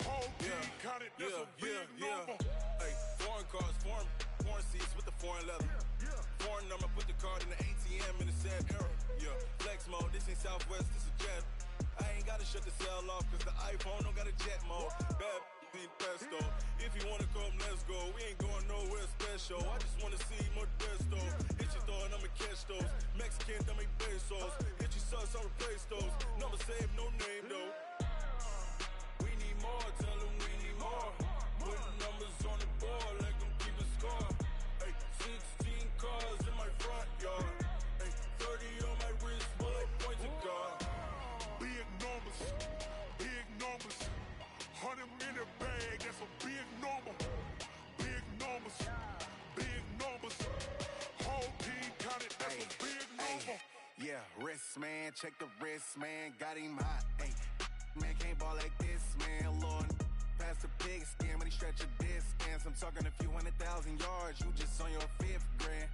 whole team counted, that's a big number. Hey, foreign cars, foreign seats with the foreign leather. foreign number, put the card in the ATM in the sad era. Yeah, flex mode, this ain't Southwest, this is jet. I ain't gotta shut the cell off, cause the iPhone don't got a jet mode. Bad need pesto. If you wanna come, let's go. We ain't going nowhere special. I just wanna see more desto. Hit your thought, I'ma catch those. Mexican, dame pesos. Hit your sus, I'll replace those. Number save, no name though. We need more, tell them we need more. Putting numbers on the board, let them keep a score. Ay, 16 cars in my front yard. Ay, 30 on my wrist, bullet point to God. Big numbers, big numbers. 100 minute bag, that's a big number. Big numbers, big numbers. Whole team counted, that's a big number. Yeah, wrist man, check the wrist man, got him hot. Ay, man can't ball like this, man. Lord, past the pig skin when he stretch a disc. I'm talking a few 100,000 yards, you just on your 5th grand.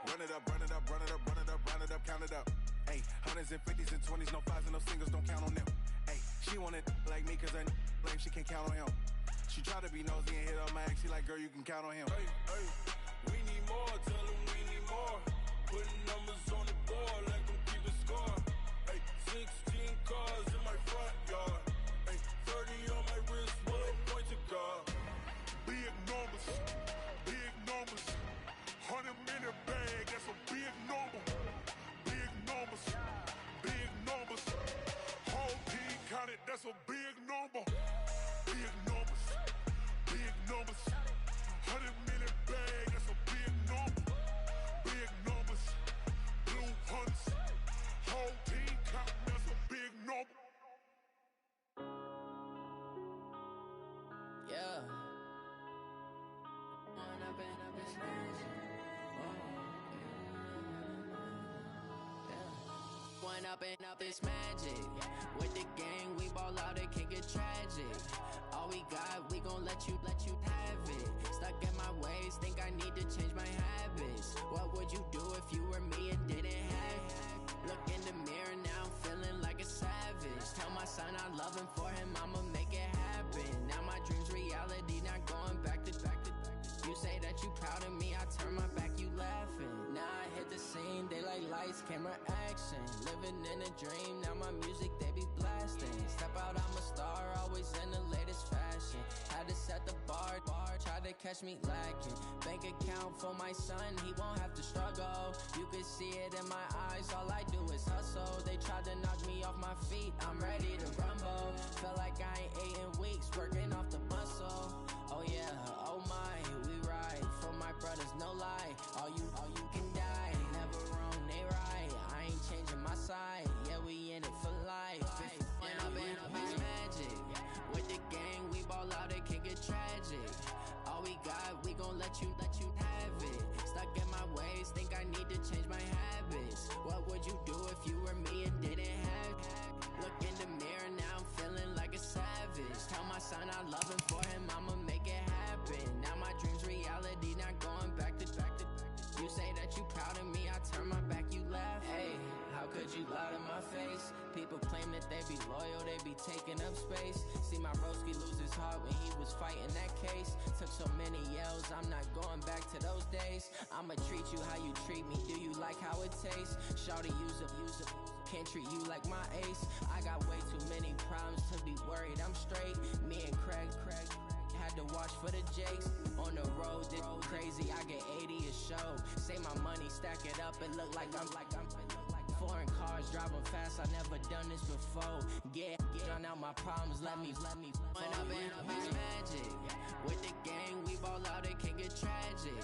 Run it up, run it up, run it up, run it up, run it up, count it up. Ay, hundreds and 50s and 20s, no 5s and no singles, don't count on them. Ay, she want it like me cause her lame, she can't count on him. She try to be nosy and hit up my ex, she like, girl, you can count on him. Hey, hey, we need more, tell them we need more. Putting numbers on the board, let them keep a score. Hey, 16 cars in my front yard. Hey, 30 on my wrist, bullet point to God. Big numbers, big numbers. 100 minute bag, that's a big number. Big numbers, big numbers. Whole team counted, that's a big number. Big numbers, big numbers. 100 minute bag, that's a big number. Big numbers, blue hunts. Whole team counting, that's a big number. Yeah. When I've been up this magic. When up and up this magic. With the gang, we ball out, it can get tragic. All we got, we gon' let you have it. Stuck in my ways, think I need to change my habits. What would you do if you were me and didn't have it? Look in the mirror now, I'm feeling like a savage. Tell my son I love him, for him I'ma make it happen. Now my dream's reality, not going back to. You say that you proud of me, I turn my back, you laughing. Now I hit the scene, they like lights, camera, action. Living in a dream, now my music, they be blasting. Step out, I'm a star, always in the latest fashion. Had to set the bar, try to catch me lacking. Bank account for my son, he won't have to struggle. You can see it in my eyes, all I do is hustle. They tried to knock me off my feet, I'm ready to rumble. Felt like I ain't ate in weeks, working off the muscle. Oh yeah, oh my, we ride for my brothers, no lie. All you can die, never wrong, they right. I ain't changing my side, yeah, we in it for life. When I've been up this magic. With the gang, we ball out, it can get tragic. All we got, we gon' let you have it. Stuck in my ways, think I need to change my habits. What would you do if you were me and didn't have it? Look in the mirror, now I'm feeling like a savage. Tell my son I love him, for him I'ma make it happen. Now my dream's reality, not going back to. You say that you proud of me, I turn my back, you laugh. Hey, how could you lie to my face? People claim that they be loyal, they be taking up space. See my broski lose his heart when he was fighting that case. Took so many yells, I'm not going back to those days. I'ma treat you how you treat me, do you like how it tastes? Shawty, use up. Can't treat you like my ace. I got way too many problems to be worried, I'm straight. Me and Craig had to watch for the Jakes. On the road, this crazy, I get 80 a show. Say my money, stack it up, it look like I'm foreign cars, driving fast, I never done this before. Get drown out my problems, let me When I've been up this magic. With the gang, we ball out, it can get tragic.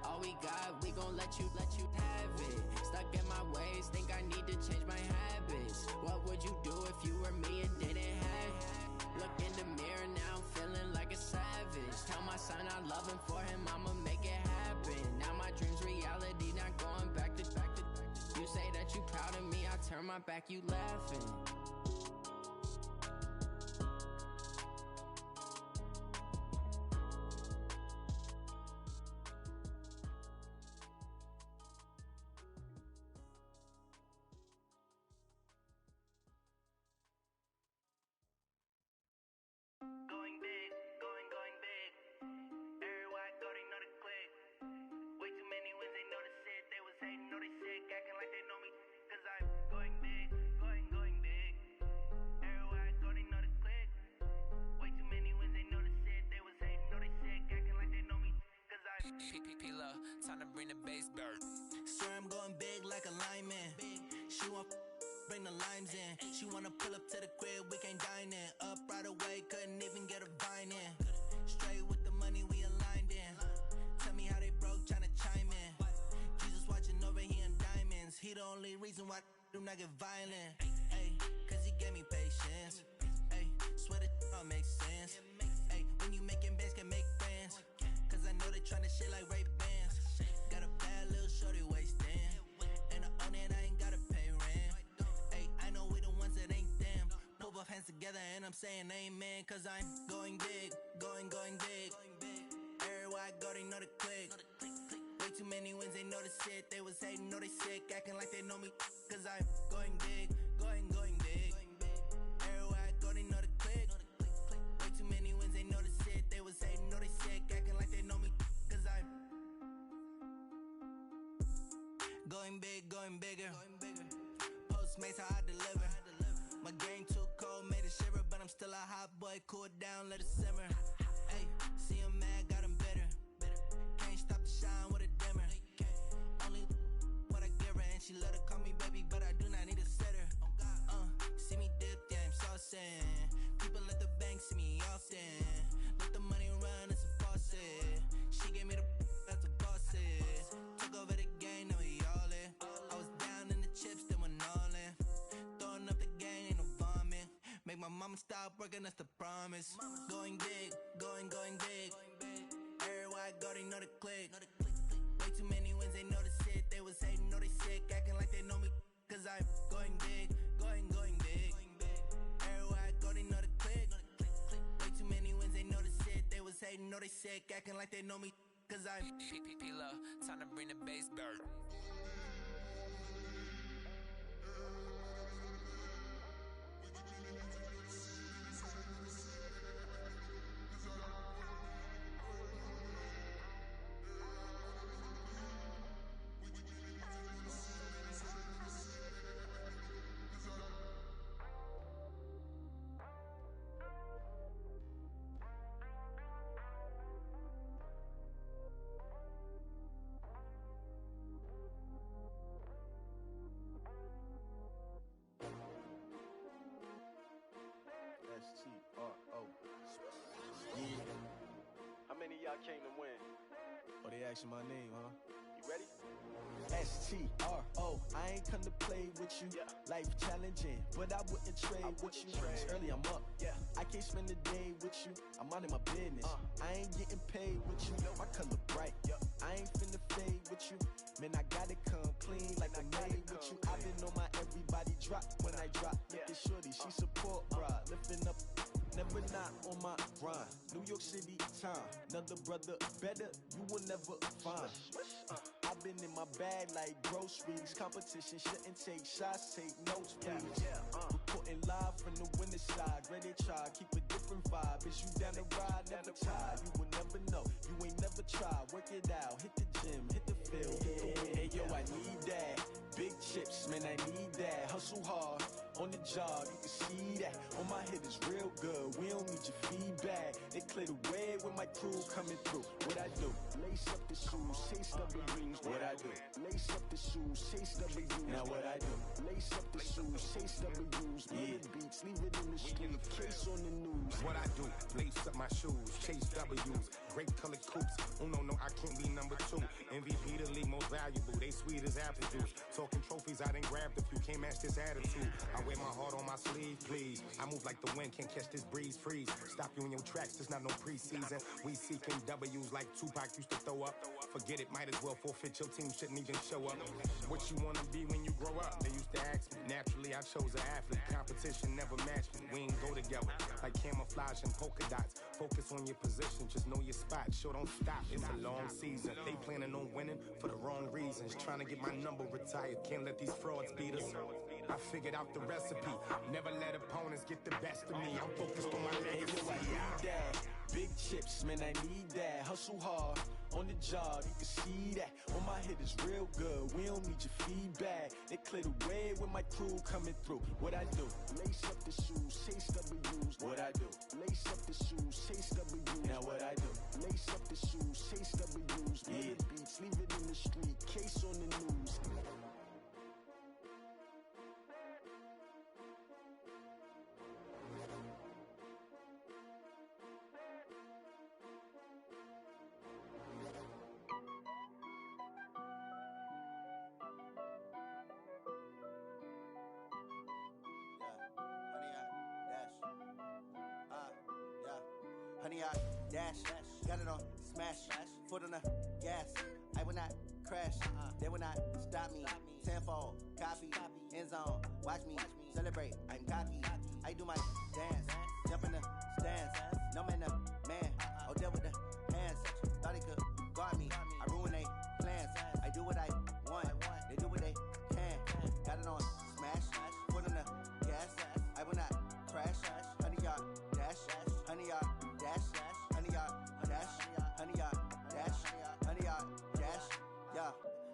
All we got, we gon' let you have it. Stuck in my ways, think I need to change my habits. What would you do if you were me and didn't have it? Look in the mirror, now I'm feeling like a savage. Tell my son I love him, for him I'ma make it happen. Now my dream's reality, not going back to. You say that you proud of me, I turn my back, you laughing. Going big, going big. Everywhere I go, they know the click. Way too many wins, they Time to bring the bass bird. Swear I'm going big like a lineman. She want bring the limes in. She wanna pull up to the crib, we can't dine in. Up right away, couldn't even get a vine in. Straight with the money, we aligned in. Tell me how they broke, tryna chime in. Jesus watching over here in diamonds. He the only reason why do not get violent. Ay, cause he gave me patience. Ay, swear that all makes sense. Ay, when you making bands, can make friends. Cause I know they tryna shit like Ray-Bans. Got a bad little shorty wasting. And I own it, I ain't gotta pay rent. Ay, I know we the ones that ain't them. Pull both hands together and I'm saying amen. Cause I'm going big, going big. Everywhere I go, they know the click. Way too many wins, they know the shit. They was hating, know they sick, acting like they know me. Cause I'm going big, going big. Everywhere I go, they know the click. Way too many wins, they know the shit. They was hating, know they sick, acting like they know me. Cause I'm going big, going bigger. Postmates, how I deliver. My game too cold, made it shiver. But I'm still a hot boy, cool it down, let it simmer. Hey, see him mad, got him bitter. Can't stop the shine with a dimmer. Only what I give her, and she love to call me baby, but I do not need a sitter. See me dip, yeah, I'm saucing. People at the bank see me often. Let the money run, it's a faucet. She gave me the that's a boss is. Took over the game, now we all in. I was down in the chips, then went all in. Throwing up the game, ain't no vomit. Make my mama stop working, that's the promise. Going big, going big. Everywhere I go, they know the click. Way too many wins, they know the shit. They was hating, know they sick, acting like they know me. Cause I'm going big, going big. Everywhere I go, they know the click. Way too many wins, they know the shit. They was hating, know they sick, acting like they know me. Cause I'm Time to bring the bass bird. S-T-R-O. Yeah. How many of y'all came to win? Oh, they asking my name, huh? You ready? S-T-R-O. I ain't come to play with you. Yeah. Life challenging, but I wouldn't trade with you. It's early, I'm up. Yeah. I can't spend the day with you. I'm minding my business. I ain't getting paid with you. My color bright. I ain't finna fade with you. Man, I gotta come clean like I made with you. I've been on my everybody drop when I drop. Look at shorty, she support, bruh. Lifting up, never not on my grind. New York City time. Another brother better, you will never find. I've been in my bag like groceries. Competition shouldn't take shots, take notes, please. Reporting live from the winter side. Ready to try, keep a different vibe. Is you down the ride, never tired. You will never know, you ain't never tried. Work it out, hit the gym, hit the field, hit the wind. Hey yo, I need that. Big chips, man, I need that. Hustle hard, on the job, you can see that. On my hit is real good, we don't need your feedback. They clear the way with my crew coming through. What I do? Lace up the shoes, chase W's. What I do? Lace up the shoes, chase W's. Now what I do? Lace up the shoes, chase W's. Yeah, beats, leave it in the street, case on the news. What I do? Lace up my shoes, chase W's. Great colored coops. Oh no, I can't be number 2. MVP the league most valuable. They sweet as apple juice. Talking trophies, I done grabbed a few. Can't match this attitude. I wear my heart on my sleeve, please. I move like the wind, can't catch this breeze, freeze. Stop you in your tracks, there's not no preseason. We seeking W's like Tupac used to throw up. Forget it, might as well forfeit. Your team shouldn't even show up. What you wanna be when you grow up? They used to ask me. Naturally, I chose an athlete. Competition never matched me. We ain't go together like camouflage and polka dots. Focus on your position, just know your spot. Sure, don't stop. It's a long season. They planning on winning for the wrong reasons. Trying to get my number retired. Can't let these frauds beat us. I figured out the recipe. Never let opponents get the best of me. I'm focused on my legacy. I need that. Big chips, man, I need that. Hustle hard, on the job, you can see that. On my hit is real good, we don't need your feedback. bag. They clear the way with my crew coming through. What I do? Lace up the shoes, chase W's. What I do? Lace up the shoes, chase W's. Now what I do? Lace up the shoes, chase W's. Yeah. The beats, leave it in the street, case on the news. Honey, I dash, got it on smash, foot on the gas. I will not crash, they will not stop me. Tenfold, copy, end zone, watch me celebrate. I'm cocky, I do my dance, jump in the stands. No man, man, oh deal with the hands. Thought he could guard me, I ruin they plans. I do what I want, they do what they can. Got it on smash, foot on the gas. I will not crash, honey, y'all dash, honey, y'all dash, honey, y'all dash, honey, y'all dash, honey, y'all dash, yeah.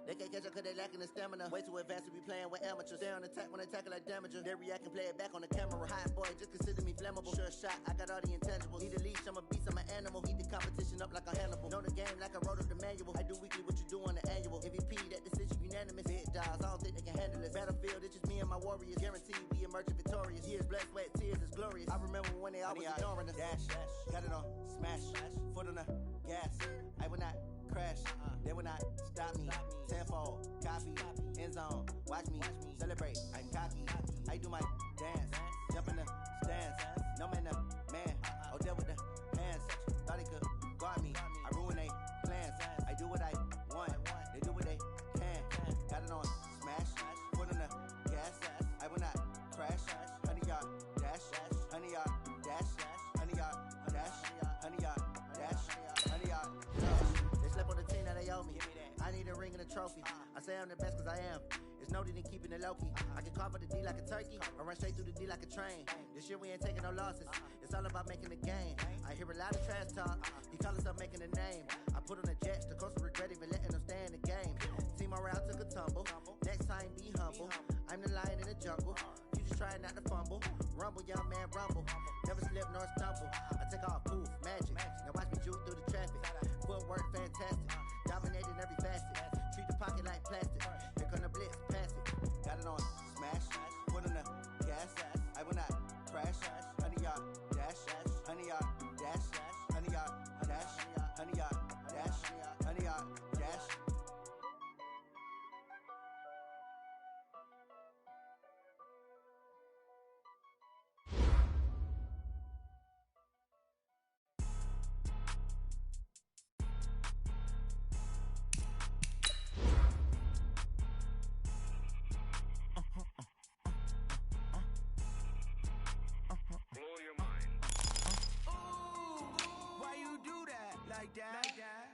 They can't catch up cause they lacking the stamina. Way too advanced to be playing with amateurs. Stay on attack when they tackle like damager. They react and play it back on the camera. Hot boy, just consider me flammable. Sure shot, I got all the intangibles. Need a leash, I'm a beast, I'm an animal. Heat the competition up like a Hannibal. Know the game like I wrote up the manual. I do weekly what you do on the annual. MVP, that decision unanimous. Big dials, I don't think they can handle it. Battlefield, it's just me and my warriors. Guaranteed we emerge victorious. Years, blood, sweat, tears, it's glorious. I remember when they always ignoring us. Dash, got it on smash, foot on the gas. I will not crash, they will not stop me. Tenfold, copy, end zone, watch me celebrate. I'm cocky, I do my dance, jump in the stands. No man, man, oh deal with the hands. Thought he could guard me, I ruin they plans. I do what I want, they do what they can. Got it on smash, foot on the gas. I will not crash, honey, y'all dash, honey, y'all dash, honey, y'all dash, honey, y'all dash, honey, y'all dash. They slept on the team that they owe me. I need a ring and a trophy. I say I'm the best cause I am. It's no need in keeping it low-key. I can carve up the D like a turkey or run straight through the D like a train. This year we ain't taking no losses. It's all about making the game. I hear a lot of trash talk. He call himself making a name. I put on the Jets. The coach will regret even letting them stay in the game. Team morale took a tumble. Next time be humble. I'm the lion in the jungle. You just try not to fumble. Rumble, young man, rumble. Never slip nor stumble. I take off, poof, magic. Now watch me juke through the traffic. Footwork fantastic. Dominating every facet. Treat the pocket like plastic. Here come the blitz, pass it. Got it on smash. Put on the gas. I will not crash. Honey, y'all dash. Honey, y'all dash. Honey, y'all dash. Honey, y'all dash. Honey, y'all dash.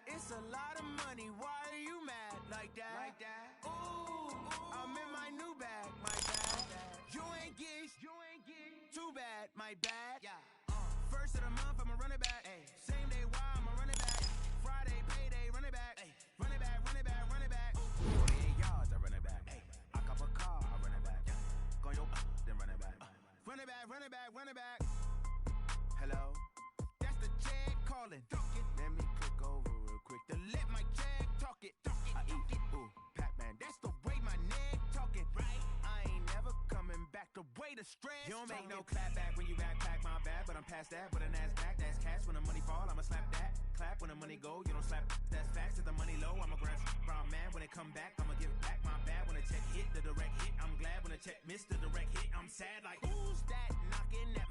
It's a lot of money, why are you mad like that? Ooh, I'm in my new bag, my bad. You ain't geeks, too bad, my bad. First of the month, I'ma run it back. Same day, why I'ma run it back. Friday, payday, run it back. Run it back, run it back, run it back. 48 yards, I run it back. I cop a car, I run it back. Go yo, then run it back. Run it back, run it back, run it back. Hello, that's the check calling. Let me click over real quick to let my check talk it. I eat, ooh, Pac-Man, that's the way my neck talking. Right, I ain't never coming back the way the stress. You don't make no clap back when you backpack, my bad, but I'm past that. With a NASDAQ, that's cash. When the money fall, I'ma slap that. Clap when the money go, you don't slap. That's facts. If the money low, I'ma grab brown man. When it come back, I'ma give it back. My bad when the check hit, the direct hit. I'm glad when the check missed the direct hit. I'm sad like, who's that knocking at